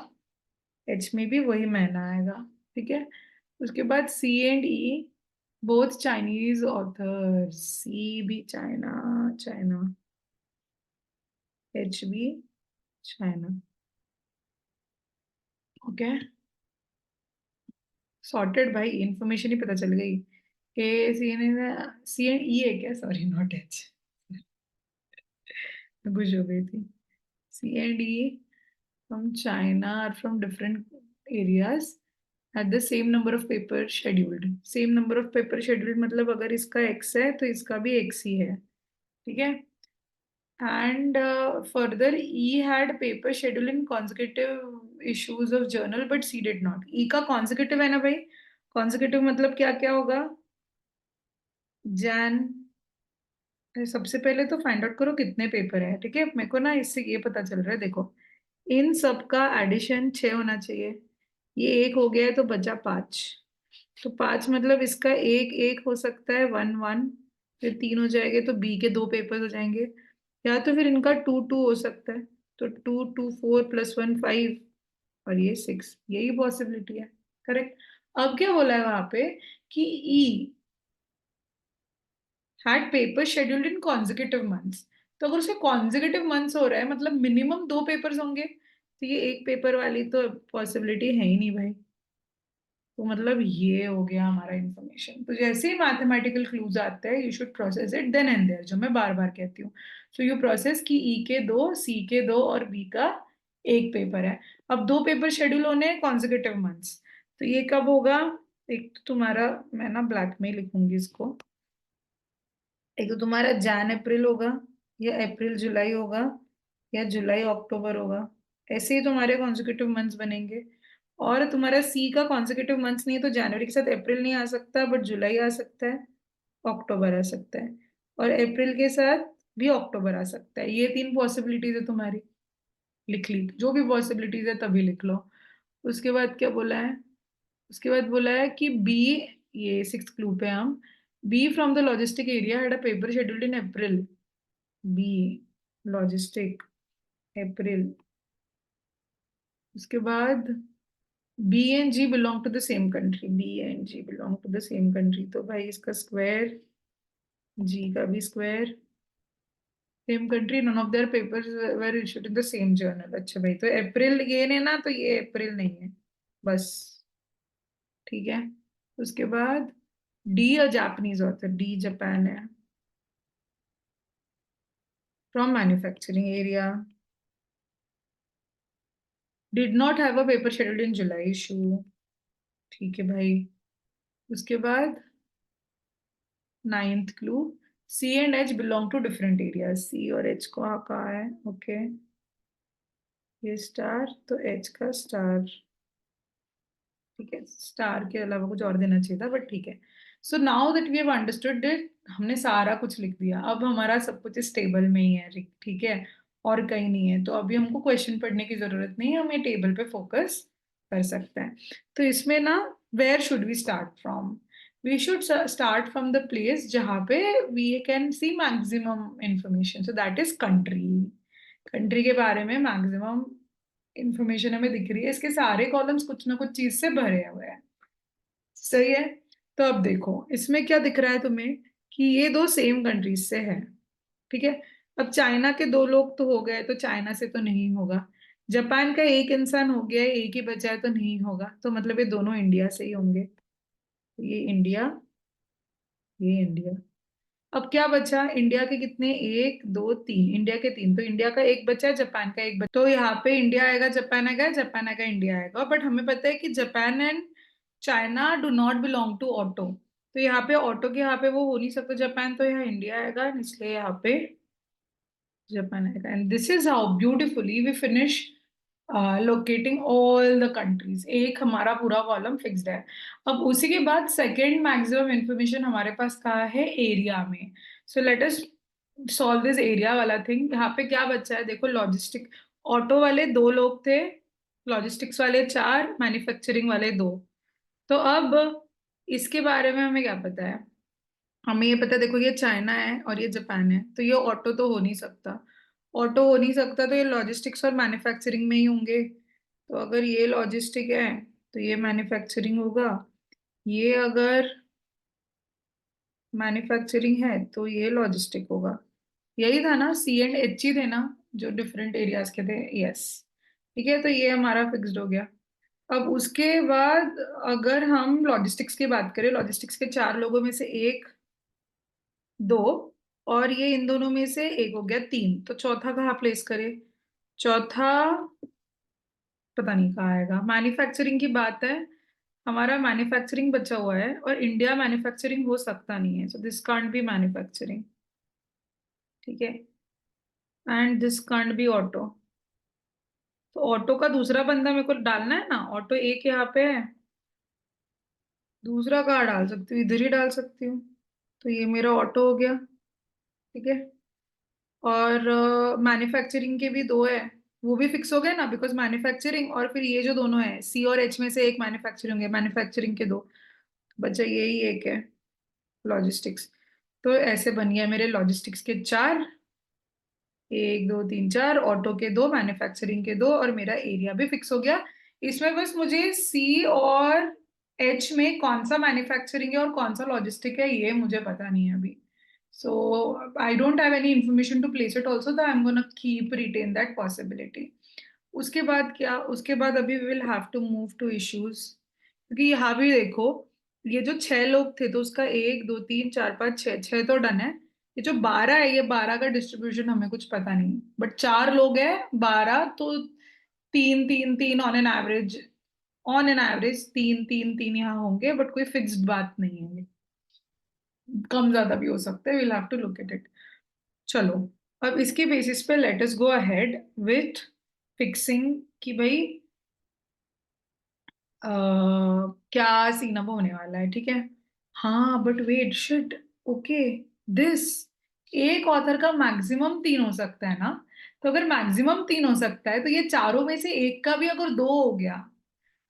एच में भी वही महीना आएगा। ठीक है। उसके बाद C and E both Chinese author, C भी चाइना, चाइना, एच भी चाइना। ओके, सॉर्टेड भाई, इंफॉर्मेशन ही पता चल गई। ए सी एंड, सी एंड ई है क्या? सॉरी, नॉट एच, कुछ हो गई थी। C and E from China are from different areas at the same number of paper scheduled। same number of paper scheduled मतलब अगर इसका X है तो इसका भी X ही है। ठीक है। And further, E had paper schedule in consecutive issues of journal, but C did not. E का consecutive है ना भाई? Consecutive मतलब क्या क्या होगा? जैन। सबसे पहले तो फाइंड आउट करो कितने पेपर है, ठीक है? मेरे को ना इससे ये पता चल रहा है, देखो इन सब का एडिशन 6 होना चाहिए। ये एक हो गया है तो बचा 5। तो 5 मतलब इसका एक एक हो सकता है, 1 1। फिर 3 हो जाएंगे तो बी के 2 पेपर हो जाएंगे, या तो फिर इनका 2 2 हो सकता है। तो 2 2 4 + 1 5, और ये 6, यही पॉसिबिलिटी है। करेक्ट। अब क्या बोला है वहां पे कि E had paper scheduled in consecutive months. तो अगर उसके कॉन्जिक्यूटिव मंथ्स हो रहा है मतलब मिनिमम 2 पेपर्स होंगे, तो ये एक पेपर वाली तो पॉसिबिलिटी है ही नहीं भाई। तो मतलब ये हो गया हमारा इंफॉर्मेशन। तो जैसे ही मैथमेटिकल क्लूज आते हैं, you should process it then and there, जो मैं बार बार कहती हूँ। सो यू प्रोसेस की ई के 2, सी के 2 और बी का एक पेपर है। अब 2 पेपर शेड्यूल होने हैं कॉन्जिक्यूटिव मंथ्स, तो ये कब होगा? एक तो तुम्हारा, मैं ना ब्लैक में ही लिखूंगी इसको, एक तो तुम्हारा जैन अप्रैल होगा, या अप्रैल जुलाई होगा, या जुलाई अक्टूबर होगा। ऐसे ही तुम्हारे कॉन्जिक्यूटिव मंथ्स बनेंगे। और तुम्हारा सी का कॉन्जिक्यूटिव मंथ्स नहीं है, तो जनवरी के साथ अप्रैल नहीं आ सकता, बट जुलाई आ सकता है, अक्टूबर आ सकता है, और अप्रैल के साथ भी अक्टूबर आ सकता है। ये 3 पॉसिबिलिटीज है तुम्हारी। लिख ली जो भी पॉसिबिलिटीज है तभी लिख लो। उसके बाद क्या बोला है? उसके बाद बोला है कि बी, ये 6th क्लू पे हम, B from the logistic area had a paper scheduled in April. B logistic April. उसके बाद B and G belong to the same country. B and G belong to the same country, तो भाई इसका square, G का भी square. Same country, none of their papers were issued in the same journal. अच्छा भाई, तो अप्रैल ये नहीं ना, तो ये अप्रैल नहीं है बस। ठीक है। उसके बाद डी और जापानीज ऑथर, डी जापान है। From manufacturing area, did not have a paper scheduled in July issue. ठीक है भाई। उसके बाद 9th clue, C and H belong to different areas. C और एच को कहा है, ओके। ये स्टार तो एच का स्टार, ठीक है। स्टार के अलावा कुछ और देना चाहिए था, बट ठीक है। So now that we have understood it, हमने सारा कुछ लिख दिया। अब हमारा सब कुछ इस टेबल में ही है, ठीक है, और कहीं नहीं है। तो अभी हमको क्वेश्चन पढ़ने की जरूरत नहीं है, हम ये टेबल पे फोकस कर सकते हैं। तो इसमें ना, where should we start from? We should start from the place जहाँ पे we can see maximum information, so that is country. Country के बारे में मैक्सिमम इंफॉर्मेशन हमें दिख रही है। इसके सारे कॉलम्स कुछ ना कुछ चीज से भरे हुए हैं। सही है। तो अब देखो इसमें क्या दिख रहा है तुम्हें, कि ये दो सेम कंट्रीज से है। ठीक है। अब चाइना के 2 लोग तो हो गए, तो चाइना से तो नहीं होगा। जापान का एक इंसान हो गया है, एक ही बचा है, तो नहीं होगा। तो मतलब ये दोनों इंडिया से ही होंगे। तो ये इंडिया, ये इंडिया। अब क्या बचा? इंडिया के कितने? 1 2 3, इंडिया के 3, तो इंडिया का एक बचा है, जापान का एक बचा। तो यहाँ पे इंडिया आएगा, जापान आएगा, जापान आएगा, इंडिया आएगा। बट हमें पता है कि Japan and China do not belong to auto, तो यहाँ पे ऑटो के यहाँ पे वो हो नहीं सकता जापान, तो यहाँ इंडिया आएगा, इसलिए यहाँ पे जापान आएगा। And this is how beautifully we finish locating all the countries. एक हमारा पूरा कॉलम फिक्स्ड है। अब उसी के बाद सेकेंड मैक्सिमम इंफॉर्मेशन हमारे पास कहा है, एरिया में। So let us solve this area वाला थिंग। यहाँ पे क्या बचा है देखो, लॉजिस्टिक, ऑटो वाले 2 लोग थे, लॉजिस्टिक्स वाले 4, मैन्युफैक्चरिंग वाले 2। तो अब इसके बारे में हमें क्या पता है? हमें ये पता है, देखो ये चाइना है और ये जापान है, तो ये ऑटो तो हो नहीं सकता। ऑटो हो नहीं सकता, तो ये लॉजिस्टिक्स और मैन्युफैक्चरिंग में ही होंगे। तो अगर ये लॉजिस्टिक है तो ये मैन्युफैक्चरिंग होगा। ये अगर मैन्युफैक्चरिंग है तो ये लॉजिस्टिक होगा। यही था ना, सी एंड एच ही थे ना, जो डिफरेंट एरियाज के थे। यस। ठीक है, तो ये हमारा फिक्स्ड हो गया। अब उसके बाद अगर हम लॉजिस्टिक्स की बात करें, लॉजिस्टिक्स के 4 लोगों में से एक, 2, और ये इन दोनों में से एक हो गया 3, तो चौथा कहाँ प्लेस करे? चौथा पता नहीं कहाँ आएगा। मैन्युफैक्चरिंग की बात है, हमारा मैन्युफैक्चरिंग बचा हुआ है, और इंडिया मैन्युफैक्चरिंग हो सकता नहीं है, so this can't be manufacturing. ठीक है। And this can't be auto. तो ऑटो का दूसरा बंदा मेरे को डालना है ना, ऑटो एक यहाँ पे है, दूसरा कहाँ डाल सकती हूँ, इधर ही डाल सकती हूँ। तो ये मेरा ऑटो हो गया, ठीक है। और मैन्युफैक्चरिंग के भी दो है, वो भी फिक्स हो गए ना, बिकॉज मैन्युफैक्चरिंग और फिर ये जो दोनों है सी और एच में से एक मैन्युफैक्चरिंग है, मैन्युफैक्चरिंग के दो, बचा यही एक है लॉजिस्टिक्स। तो ऐसे बन गया मेरे लॉजिस्टिक्स के चार, एक दो तीन चार, ऑटो के दो, मैन्युफैक्चरिंग के दो, और मेरा एरिया भी फिक्स हो गया। इसमें बस मुझे सी और एच में कौन सा मैन्युफैक्चरिंग है और कौन सा लॉजिस्टिक है ये मुझे पता नहीं है अभी। So I don't have any information to place it also, तो I am gonna keep retain that possibility. उसके बाद क्या, उसके बाद अभी we will have to move to issues, क्योंकि यहाँ भी देखो, ये जो छह लोग थे तो उसका एक दो तीन चार पाँच छह, छह तो डन है। ये जो 12 है, ये 12 का डिस्ट्रीब्यूशन हमें कुछ पता नहीं, बट चार लोग हैं, 12 तो तीन तीन तीन ऑन एन एवरेज तीन तीन तीन यहाँ होंगे, बट कोई फिक्स्ड बात नहीं है, कम ज्यादा भी हो सकते हैं, will have to look at it. चलो, अब इसके बेसिस पे let us go ahead with fixing कि भाई क्या सीन अब होने वाला है, ठीक है। हाँ but wait shit, okay, this एक ऑथर का मैक्सिमम तीन हो सकता है ना। तो अगर मैक्सिमम तीन हो सकता है तो ये चारों में से एक का भी अगर दो हो गया,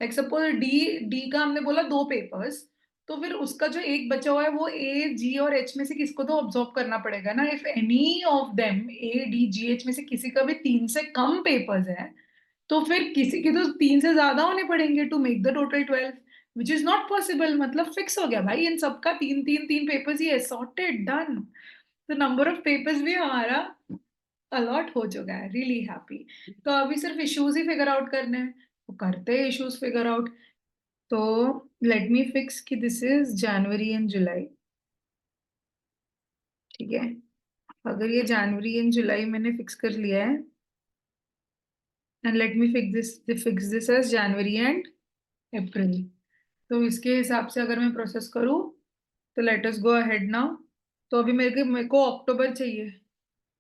लाइक सपोज डी डी का हमने बोला दो पेपर्स, तो फिर उसका जो एक बचा हुआ है वो ए जी और एच में से किसको तो ऑब्जॉर्व करना पड़ेगा ना। If any of them A D G H में से किसी का भी तीन से कम पेपर्स है, तो फिर किसी के तो तीन से ज्यादा होने पड़ेंगे to make the total 12, which is not possible. मतलब फिक्स हो गया भाई, इन सबका तीन तीन तीन पेपर्स ही है, सॉर्टेड डन। तो नंबर ऑफ पेपर्स भी हमारा अलॉट हो चुका है, रियली हैप्पी। तो अभी सिर्फ इश्यूज ही फिगर आउट करने हैं, तो करते हैं इश्यूज फिगर आउट। तो लेट मी फिक्स कि दिस इज जनवरी एंड जुलाई, ठीक है। अगर ये जनवरी एंड जुलाई मैंने फिक्स कर लिया है, and let me fix this as January and April, तो इसके हिसाब से अगर मैं प्रोसेस करूँ तो let us go ahead now. तो अभी मेरे को अक्टूबर चाहिए,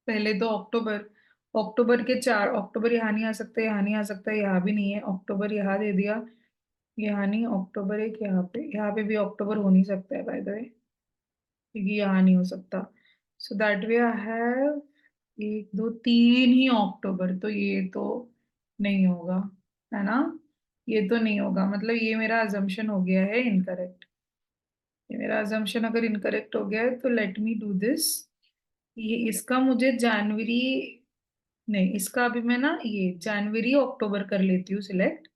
पहले तो अक्टूबर, अक्टूबर के चार, अक्टूबर यहाँ नहीं आ सकता, यहाँ नहीं आ सकता, यहाँ भी नहीं है, अक्टूबर यहाँ दे दिया, यहाँ नहीं, अक्टूबर एक यहाँ पे भी अक्टूबर हो नहीं सकता है बाय द वे, क्योंकि यहाँ नहीं हो सकता। So that way I have एक दो तीन ही अक्टूबर, तो ये तो नहीं होगा, है ना। ये तो नहीं होगा, मतलब ये मेरा अजम्पशन हो गया है इनकरेक्ट। ये मेरा अजम्पशन अगर इनकरेक्ट हो गया है तो लेट मी डू दिस। ये इसका मुझे जनवरी, नहीं इसका अभी मैं ना ये जनवरी अक्टूबर कर लेती हूँ सिलेक्ट,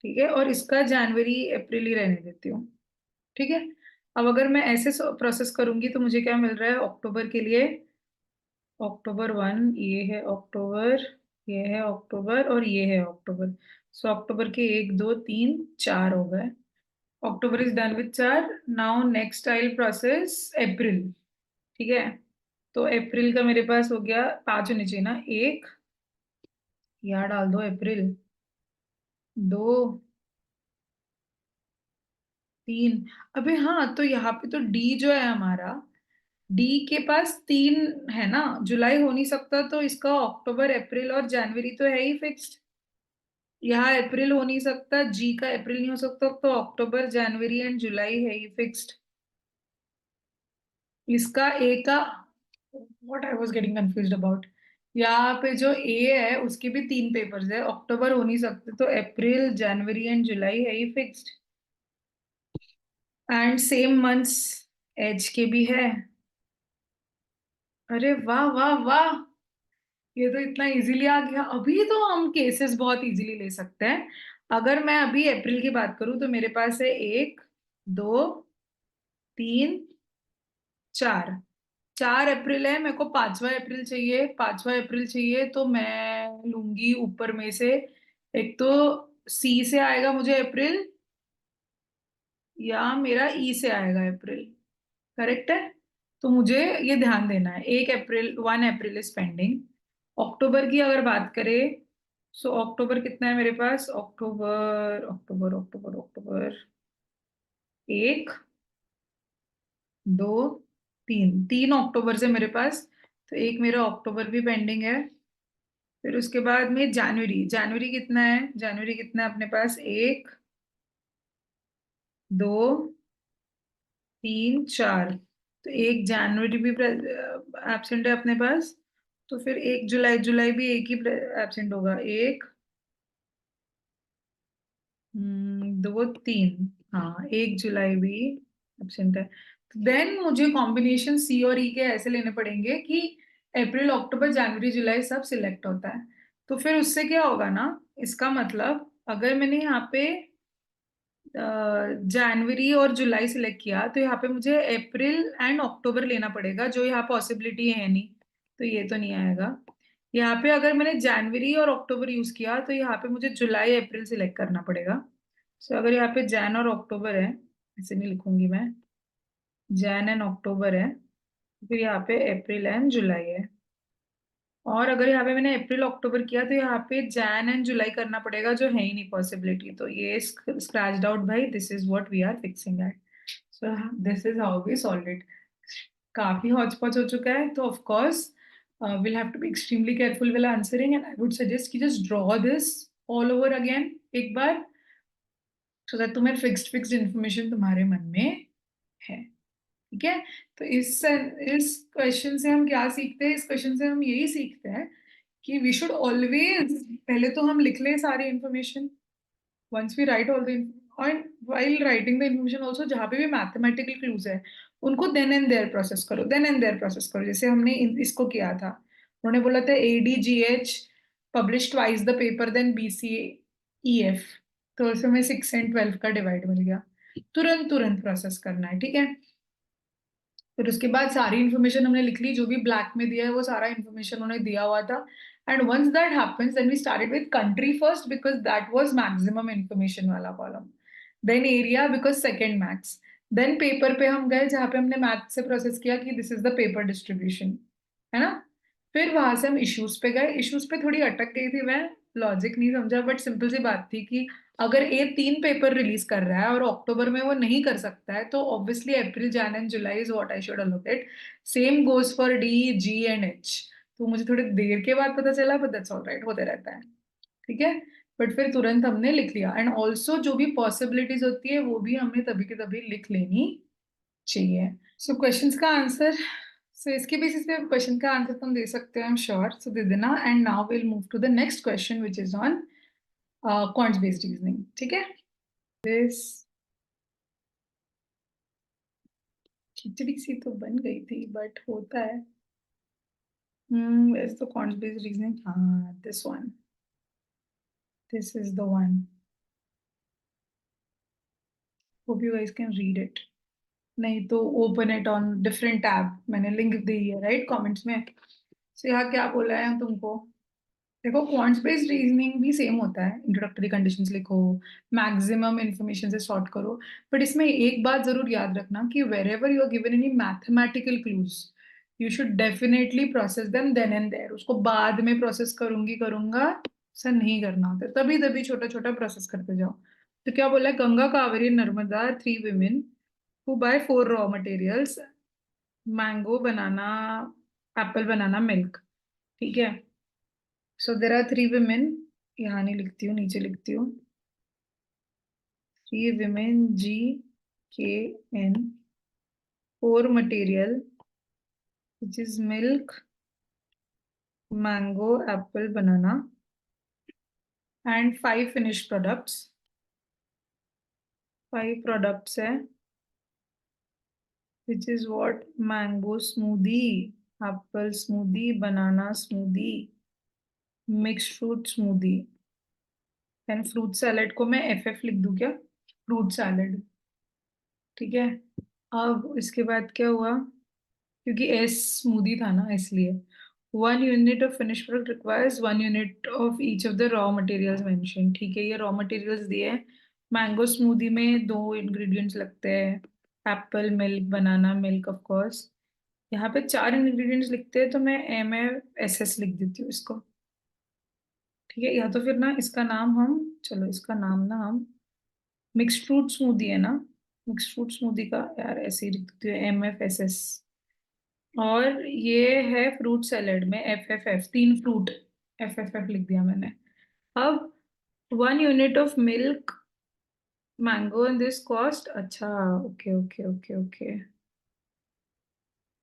ठीक है, और इसका जनवरी अप्रैल ही रहने देती हूँ, ठीक है। अब अगर मैं ऐसे प्रोसेस करूंगी तो मुझे क्या मिल रहा है अक्टूबर के लिए, अक्टूबर वन, ये है अक्टूबर, ये है अक्टूबर और ये है अक्टूबर। सो अक्टूबर के एक दो तीन चार हो गए, अक्टूबर इज डन विथ चार। नाउ नेक्स्ट आई प्रोसेस अप्रैल, ठीक है। तो अप्रैल का मेरे पास हो गया, पांच होने चाहिए ना, एक यहाँ डाल दो अप्रैल, दो तीन, अबे हाँ, तो यहाँ पे तो डी जो है हमारा, डी के पास तीन है ना, जुलाई हो नहीं सकता, तो इसका अक्टूबर अप्रैल और जनवरी तो है ही फिक्स्ड। यहाँ अप्रैल हो नहीं सकता, जी का अप्रैल नहीं हो सकता, तो अक्टूबर जनवरी एंड जुलाई है ही फिक्स्ड। इसका ए का, what I was getting confused about, यहाँ पे जो ए है उसके भी तीन पेपर्स है, अक्टूबर हो नहीं सकते, तो अप्रैल जनवरी एंड जुलाई है ही fixed. And same months H के भी है। अरे वाह वाह वाह, ये तो इतना इजीली आ गया। अभी तो हम केसेस बहुत इजीली ले सकते हैं। अगर मैं अभी अप्रैल की बात करूं तो मेरे पास है एक दो तीन चार, 4 अप्रैल है, मेरे को पांचवा अप्रैल चाहिए, पांचवा अप्रैल चाहिए तो मैं लूंगी ऊपर में से, एक तो सी से आएगा मुझे अप्रैल, या मेरा ई से आएगा अप्रैल, करेक्ट है। तो मुझे ये ध्यान देना है, 1 अप्रैल, 1 अप्रैल इज पेंडिंग। अक्टूबर की अगर बात करें, सो अक्टूबर कितना है मेरे पास, अक्टूबर अक्टूबर अक्टूबर अक्टूबर एक दो तीन, 3 अक्टूबर से मेरे पास तो एक मेरा अक्टूबर भी पेंडिंग है। फिर उसके बाद में जनवरी, जनवरी कितना है, जनवरी कितना है अपने पास, 1 2 3 4। तो 1 जनवरी भी एब्सेंट है अपने पास। तो फिर 1 जुलाई, जुलाई भी एक ही एब्सेंट होगा, 1 2 3, हाँ 1 जुलाई भी एब्सेंट है। देन मुझे कॉम्बिनेशन सी और ई के ऐसे लेने पड़ेंगे कि अप्रैल अक्टूबर जनवरी जुलाई सब सिलेक्ट होता है। तो फिर उससे क्या होगा ना, इसका मतलब अगर मैंने यहाँ पे जनवरी और जुलाई सिलेक्ट किया तो यहाँ पे मुझे अप्रैल एंड अक्टूबर लेना पड़ेगा, जो यहाँ पॉसिबिलिटी है नहीं, तो ये तो नहीं आएगा। यहाँ पे अगर मैंने जनवरी और अक्टूबर यूज किया तो यहाँ पे मुझे जुलाई अप्रैल सिलेक्ट करना पड़ेगा। सो अगर यहाँ पे जैन और अक्टूबर है, ऐसे नहीं लिखूंगी मैं, जैन एंड अक्टूबर है, फिर यहाँ पे अप्रैल एंड जुलाई है। और अगर यहाँ पे मैंने अप्रैल अक्टूबर किया तो यहाँ पे जैन एंड जुलाई करना पड़ेगा, जो है ही नहीं पॉसिबिलिटी, तो ये स्क्रैच्ड आउट भाई, this is what we are fixing at. So this is how we solve it. काफी हौच पौच हो चुका है, तो of course will have to be extremely careful will answering, and I would suggest कि just draw this all over again एक बार, सो दैट तुम्हें फिक्स्ड इन्फॉर्मेशन तुम्हारे मन में है। ठीक है। तो इस क्वेश्चन से हम क्या सीखते हैं, इस क्वेश्चन से हम यही सीखते हैं कि वी शुड ऑलवेज, पहले तो हम लिख लें सारी information, once we write all the, और while writing the information also, जहाँ पे भी मैथमेटिकल क्लूज है उनको देन एंड देयर प्रोसेस करो, देन एंड देयर प्रोसेस करो। जैसे हमने इसको किया था, उन्होंने बोला था ADGH publish twice the paper then BCEF, तो उसमें हमें 6 and 12 का डिवाइड मिल गया। तुरंत तुरंत प्रोसेस करना है, ठीक है। फिर उसके बाद सारी इन्फॉर्मेशन हमने लिख ली, जो भी ब्लैक में दिया है वो सारा इन्फॉर्मेशन उन्होंने दिया हुआ था। And once that happens then we started with country first, because that was maximum information वाला column, then area because second maths, then paper पे हम गए जहाँ पे हमने मैथ से प्रोसेस किया कि this is the paper distribution, है ना। फिर वहां से हम इश्यूज पे गए, इश्यूज पे थोड़ी अटक गई थी मैं, लॉजिक नहीं समझा, बट सिंपल सी बात थी कि अगर ए 3 पेपर रिलीज कर रहा है और अक्टूबर में वो नहीं कर सकता है, तो obviously April Jain and July is what I should allocate. Same goes for D, G and H। तो मुझे थोड़ी देर के बाद पता चला, बट दैट्स ऑल राइट, होते रहता है, ठीक है। बट फिर तुरंत हमने लिख लिया, एंड ऑल्सो जो भी पॉसिबिलिटीज होती है वो भी हमें तभी के तभी लिख लेनी चाहिए। सो क्वेश्चंस का आंसर, सो इसके बेसिस पे क्वेश्चन का आंसर तुम दे सकते हो, आई एम श्योर, सो दे देना। And now will move to the next question which is on quant based reasoning, ठीक है। दिस खिचड़ी सी तो बन गई थी, बट होता है। Is the quant based reasoning, हाँ this one, this is the one, hope you guys can read it. नहीं तो open it on different tab, मैंने लिंक दी है राइट कमेंट्स में। सो यहाँ क्या बोला है तुमको, देखो क्वांट्स बेस्ड रीजनिंग भी सेम होता है, इंट्रोडक्टरी कंडीशंस लिखो, मैक्सिमम इंफॉर्मेशन से सॉर्ट करो। बट इसमें एक बात जरूर याद रखना कि wherever you are given any mathematical clues, you should definitely process them then and there, उसको बाद में प्रोसेस करूंगी करूंगा ऐसा नहीं करना होता, तभी तभी छोटा छोटा प्रोसेस करते जाओ। तो क्या बोला है, Ganga Kaveri Narmada 3 women who buy 4 raw materials, mango banana apple banana milk, ठीक है। सो देर आर 3 women, यहाँ नहीं लिखती हूँ नीचे लिखती हूँ, 3 women GKN, 4 material which is milk, mango, apple, banana, and 5 finished products, 5 products है, which is what, mango smoothie, apple smoothie, banana smoothie, mixed fruit smoothie, and fruit salad को मैं FF लिख दूं क्या, फ्रूट सैलेड, ठीक है। अब इसके बाद क्या हुआ, क्योंकि एस स्मूदी था ना इसलिए, 1 unit of finished product requires 1 unit of each of the raw materials mentioned, ठीक है। ये रॉ मटेरियल्स दिए हैं, मैंगो स्मूदी में 2 ingredients लगते हैं, Apple milk banana milk of course, यहाँ पे 4 ingredients लिखते हैं, तो मैं MFSS लिख देती हूँ इसको, ठीक है। या तो फिर ना इसका नाम हम, चलो इसका नाम ना हम मिक्स्ड फ्रूट स्मूदी है ना, मिक्स्ड फ्रूट स्मूदी का यार ऐसे ही लिख देती हूँ MFSS, और ये है फ्रूट सैलेड में F F F, 3 fruit, F F F लिख दिया मैंने। अब 1 unit of milk mango in this cost, अच्छा okay okay okay okay,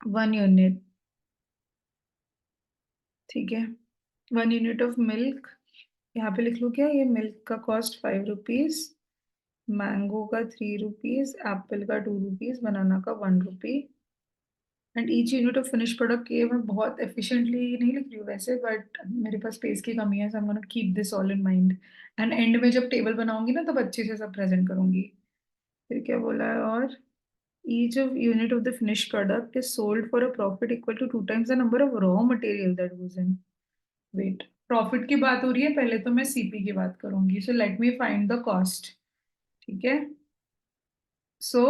1 unit, ठीक है। 1 यूनिट ऑफ मिल्क, यहाँ पे लिख लूँ क्या, ये मिल्क का कॉस्ट 5 रुपीज, मैंगो का 3 रुपीज, एप्पल का 2 रुपीज, बनाना का 1 rupee, and each unit of finish product. ये मैं बहुत एफिशिएंटली नहीं लिख रही हूँ वैसे, बट मेरे पास स्पेस की कमी है, so I am gonna keep this all in mind, and end में जब टेबल बनाऊंगी ना तब अच्छे से सब प्रेजेंट करूंगी। फिर क्या बोला है, और each of unit of the finished product is sold for a profit equal to 2 times the number of raw material that goes in. Wait, profit की बात हो रही है, पहले तो मैं सीपी की बात करूंगी, so let me find the cost, ठीक है। So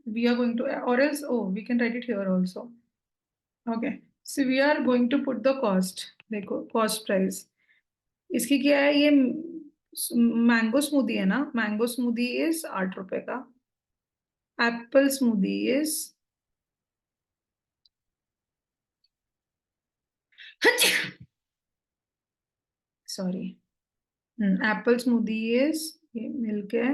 we are going to, और एल्स ओ we can write it here also, okay. So we are going to put the cost, देखो कॉस्ट प्राइस इसकी क्या है, ये मैंगो स्मूदी है ना, मैंगो स्मूदी इज 8 रुपए का, Apple smoothie is sorry, Apple smoothie is, ये मिल्क है,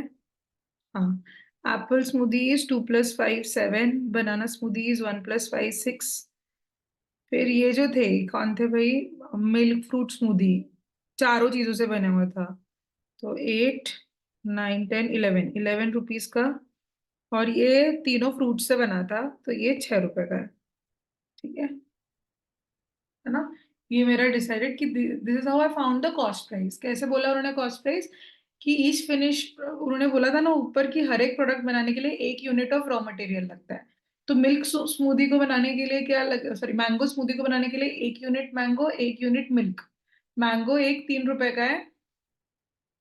हाँ, Apple smoothie is 2 + 5 7, banana smoothie is 1 + 5 6, फिर ये जो थे कौन थे भाई, मिल्क फ्रूट स्मूदी, चारों चीजों से बना हुआ था, तो 8 9 10 11 11 रुपीज का, और ये तीनों फ्रूट से बना था, तो ये 6 रुपए का है, ठीक है ना। ये मेरा डिसाइडेड कि this is how I found the cost price. कैसे बोला उन्होंने कॉस्ट प्राइस, कि ईच फिनिश, उन्होंने बोला था ना ऊपर कि हर एक प्रोडक्ट बनाने के लिए 1 यूनिट ऑफ रॉ मटेरियल लगता है, तो मिल्क स्मूदी को बनाने के लिए क्या लग, सॉरी मैंगो स्मूदी को बनाने के लिए 1 unit mango, 1 unit milk, mango एक 3 रुपए का है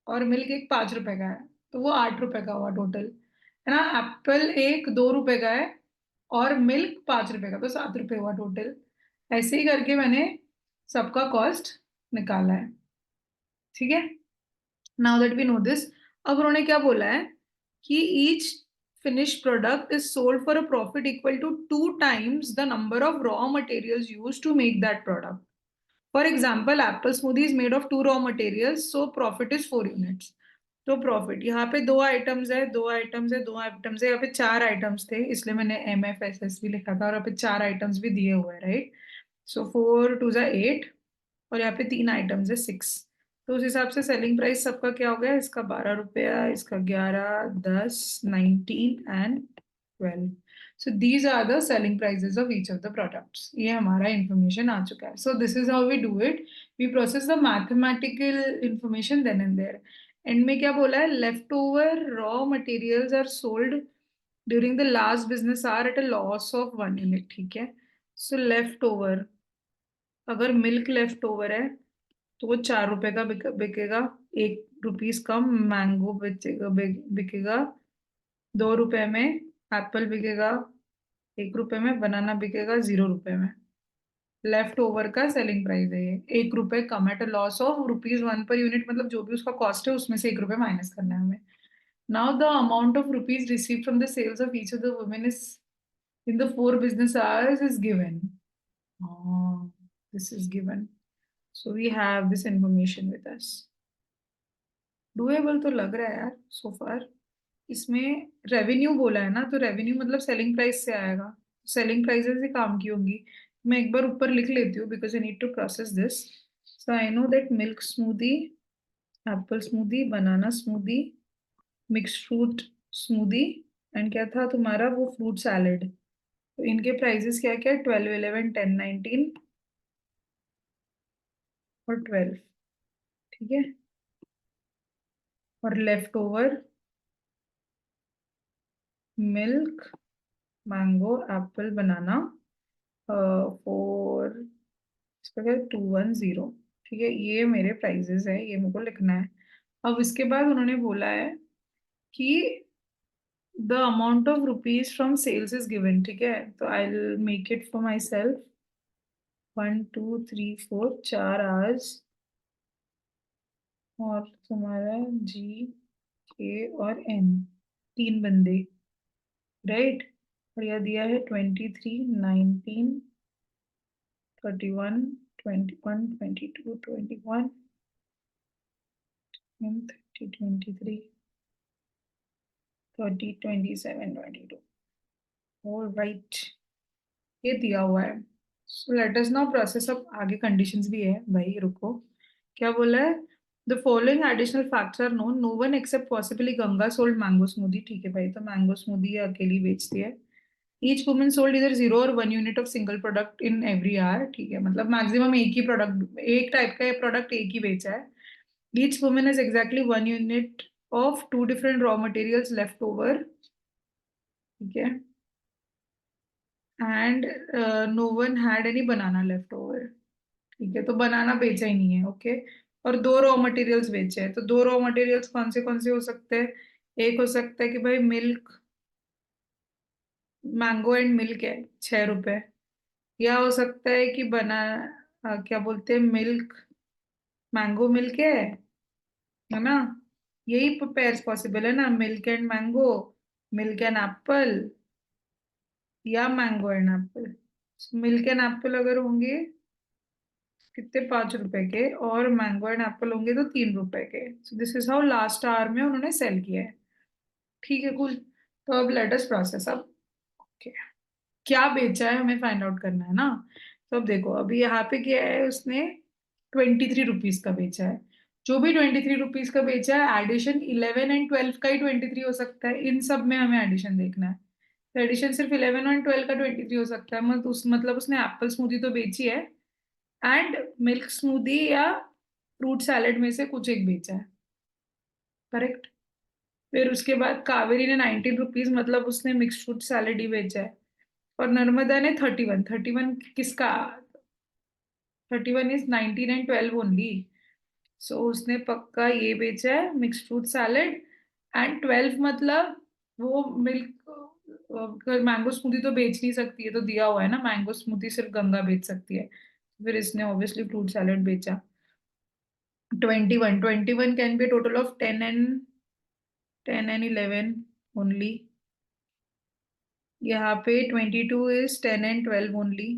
और मिल्क एक 5 रुपए का है, तो वो 8 रुपए का हुआ टोटल, है ना। एप्पल एक 2 रुपए का है और मिल्क 5 रुपए का, तो 7 रुपए हुआ टोटल। ऐसे ही करके मैंने सबका कॉस्ट निकाला है, ठीक है। Now that we know this, अब उन्होंने क्या बोला है कि each finished product is sold for a profit equal to 2 times the number of raw materials used to make that product. For example, apple smoothie is made of 2 raw materials, so profit is 4 units. तो profit यहाँ पे 2 items है, 2 items है, 2 items है, यहाँ पे 4 items थे, इसलिए मैंने MFSS भी लिखा था, और यहाँ पे 4 आइटम्स भी दिए हुए हैं, राइट। सो 4 2 8, और यहाँ पे 3 आइटम्स है 6, तो उस हिसाब से सेलिंग प्राइस सबका क्या हो गया, इसका 12 रुपया, इसका 11 10 19 and 12। So these are the selling prices of each of the products, ये हमारा इंफॉर्मेशन आ चुका है। So this is how we do it, we process the mathematical information then and there. End में क्या बोला है, left over raw materials are sold during the last business hour at a loss of 1 unit, ठीक है। So left over, अगर milk left over है तो वो 4 रुपए का बिकेगा, 1 रुपीज कम मैंगो बेचेगा, बिकेगा 2 रुपए में, एप्पल बिकेगा 1 रुपए में, बनाना बिकेगा 0 रुपए में। लेफ्ट ओवर का सेलिंग प्राइस है ये, 1 रुपए कम, at a loss of ₹1 per unit, मतलब जो भी उसका कॉस्ट है उसमें से 1 रुपए माइनस करना है हमें। Now the amount of rupees receive from the sales of each of the women is in the 4 business hours is given. This is given. So we have this information with us. Doable तो लग रहा है यार सो फार। इसमें revenue बोला है ना, तो रेवेन्यू मतलब सेलिंग प्राइस से आएगा, सेलिंग प्राइसेस से काम की होंगी। मैं एक बार ऊपर लिख लेती हूँ because I need to process this. So I know that milk smoothie, apple smoothie, banana smoothie, mix fruit smoothie, and क्या था तुम्हारा वो फ्रूट सैलेड, तो इनके प्राइसेस क्या क्या, 12 11 10 19 और 12, ठीक है। और left over milk, mango, apple, banana, 4, इसका क्या, 210, ठीक है। ये मेरे प्राइजेस है, ये मेरे को लिखना है। अब इसके बाद उन्होंने बोला है कि the amount of rupees from sales is given, ठीक है, तो I will make it for myself, 1 2 3 4, 4 hours, और तुम्हारा G K और N, 3 बंदे, राइट। और यह दिया है 23, 19, 31, 21, 22, 21, 30, 23, 30, 27, 22। ऑल राइट, ये दिया हुआ है। So let us now process. अब आगे कंडीशंस भी है भाई, रुको। क्या बोला है? The following additional facts are known, no one except possibly Ganga sold mango smoothie. ठीक है भाई, तो मैंगो स्मूदी अकेली बेचती है। ईच वुमन सोल्ड इधर 0 और 1 unit of single product in every hour. ठीक है, मतलब मैक्सिमम एक ही प्रोडक्ट, एक टाइप का प्रोडक्ट एक ही बेचा है। Each woman is exactly 1 unit of two different raw materials left over. ठीक है, and no one had any banana left over. ठीक है, तो बनाना बेचा ही नहीं है। ओके, और दो रॉ मटेरियल्स बेचे हैं, तो दो रॉ मटेरियल्स कौन से हो सकते हैं? एक हो सकता है कि भाई मिल्क, मैंगो एंड मिल्क है, 6 रुपए। या हो सकता है कि क्या बोलते हैं, मिल्क, मैंगो मिल्क है ना? यही पेयर्स पॉसिबल है ना, milk and mango, milk and apple, या mango and apple. Milk and apple अगर होंगे कितने, 5 रुपए के, और मैंगो एंड एप्पल होंगे तो 3 रुपए के। सो this is how last hour में उन्होंने सेल किया है। ठीक है, कूल। तो अब लेट अस प्रोसेस। अब okay, क्या बेचा है हमें फाइंड आउट करना है ना। तो अब देखो, अभी यहाँ पे क्या है, उसने 23 रुपीज का बेचा है। जो भी 23 रुपीज का बेचा है, एडिशन 11 एंड 12 का ही 23 हो सकता है। इन सब में हमें एडिशन देखना है। तो एडिशन सिर्फ 11 और 12 का 23 हो सकता है। मतलब उसने एप्पल स्मूदी तो बेची है, एंड मिल्क स्मूदी या फ्रूट सैलेड में से कुछ एक बेचा है। करेक्ट। फिर उसके बाद कावेरी ने 19 रुपीज, मतलब उसने मिक्स फ्रूट सैलेड ही बेचा है। और नर्मदा ने 31, 31 किसका? 31 इज 19 एंड 12 ओनली। सो उसने पक्का ये बेचा है, मिक्स फ्रूट सैलेड। एंड 12 मतलब वो मिल्क, मैंगो स्मूदी तो बेच नहीं सकती है, तो दिया हुआ है ना, मैंगो स्मूदी सिर्फ गंगा बेच सकती है। फिर इसने ऑब्वियसली फ्रूट सैलेड बेचा। 21 can be total of 10 and 11 only. यहाँ पे 22 इज 10 and 12 ओनली।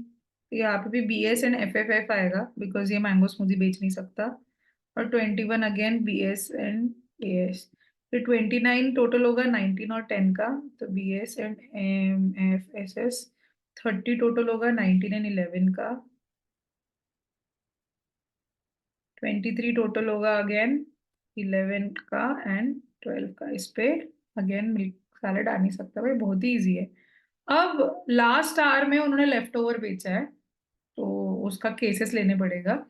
यहाँ पे भी BS एंड FFF आएगा, बिकॉज ये मैंगो स्मूदी बेच नहीं सकता। और 21 अगेन BS एंड AS। फिर 29 टोटल होगा 19 और 10 का, तो BS एंड MFSS। 30 टोटल होगा 19 and 11 का। 23 टोटल होगा अगेन 11 का एंड 12 का। इस पे अगेन मिल्क सैलेड आ नहीं सकता भाई, बहुत ही इजी है। अब लास्ट आवर में उन्होंने लेफ्ट ओवर बेचा है, तो उसका केसेस लेने पड़ेगा।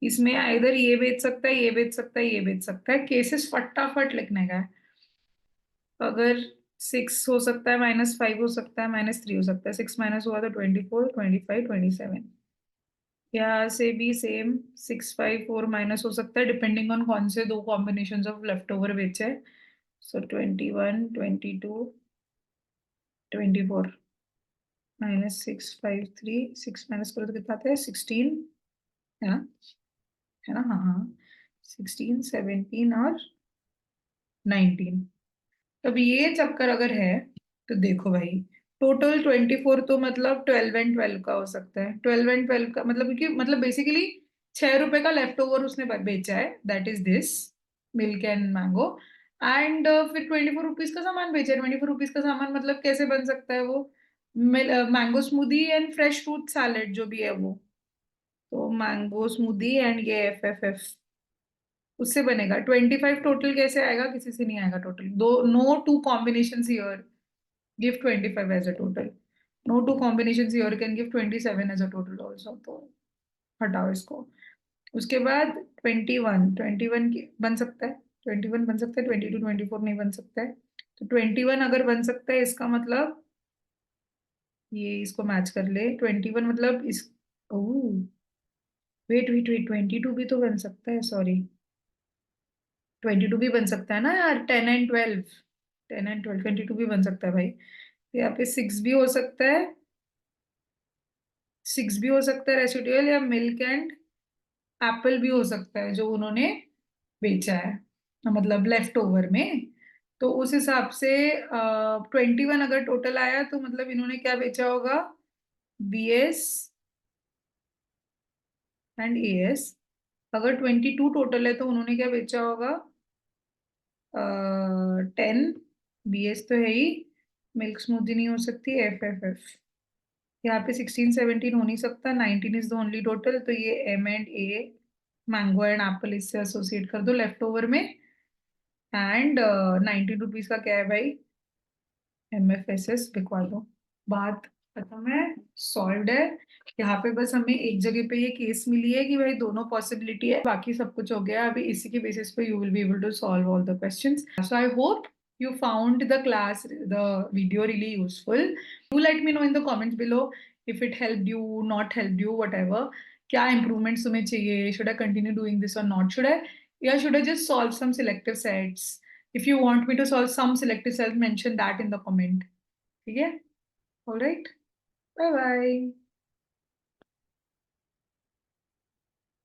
इसमें इधर ये बेच सकता है, ये बेच सकता है, ये बेच सकता है। केसेस फटाफट लिखने का है। अगर 6 हो सकता है, -5 हो सकता है, -3 हो सकता है। 6 माइनस हुआ तो 24, 25, 27। यहाँ से भी सेम, 6, 5, 4 माइनस हो सकता है, डिपेंडिंग ऑन कौन से दो कॉम्बिनेशन ऑफ लेफ्ट ओवर बेचे। सो 21, 22, 24, -6, 5, 3, 6 माइनस करो तो कितना आता है, 16। है ना? है ना? हाँ हाँ, 16, 17 और 19। अब ये चक्कर अगर है, तो देखो भाई, टोटल 24 तो मतलब 12 and 12 का हो सकता है। 12 and 12 का मतलब कि, मतलब बेसिकली 6 रुपए का लेफ्ट ओवर उसने बेचा है, that is this milk and mango. And फिर 24 रुपीज का सामान बेचा है। 24 रुपीज का सामान मतलब कैसे बन सकता है वो? Mango smoothie and fresh fruit salad जो भी है वो। तो मैंगो स्मूदी एंड ये FFF, उससे बनेगा। 25 टोटल कैसे आएगा? किसी से नहीं आएगा टोटल। दो, no two combination here give 25 as a total. No two combination here can give 27 as a total also. तो हटाओ इसको। उसके बाद 21, 21 बन सकता है। 21 बन सकता है, 22, 24 नहीं बन सकता है। तो 21 अगर बन सकता है, इसका मतलब ये इसको मैच कर ले। 21 मतलब इस, वेट वेट वेट, 22 भी तो बन सकता है, सॉरी। 22 भी बन सकता है ना यार, 10 and 12। 10 and 12, 22 भी बन सकता है भाई। तो यहाँ पे 6 भी हो सकता है, 6 भी हो सकता है रेसिडुअल, या मिल्क एंड एप्पल भी हो सकता है जो उन्होंने बेचा है, मतलब लेफ्ट ओवर में। तो उस हिसाब से 21 अगर टोटल आया तो मतलब इन्होंने क्या बेचा होगा, BS एंड AS। अगर 22 टोटल है तो उन्होंने क्या बेचा होगा, 10। BS तो है ही, मिल्क स्मूदी नहीं हो सकती, FFF। यहाँ पे 16 17 हो नहीं सकता, 19 इज द ओनली टोटल, तो ये M&A, मैंगो एंड एप्पल इससे एसोसिएट कर दो लेफ्ट ओवर में। एंड 19 रुपीज का क्या है भाई, MFSS बिकवा दो। बात खत्म है, सॉल्व है। यहाँ पे बस हमें एक जगह पे ये केस मिली है कि भाई दोनों पॉसिबिलिटी है, बाकी सब कुछ हो गया। अभी इसी के बेसिस पे you will be able to solve all the questions. So I hope you found the video really useful. Do let me know in the comments below if it helped you, not helped you, whatever. क्या improvements तुम्हें चाहिए? Should I continue doing this or not? Should I just solve some selective sets? If you want me to solve some selective sets, mention that in the comment. ठीक है? All right. Bye bye.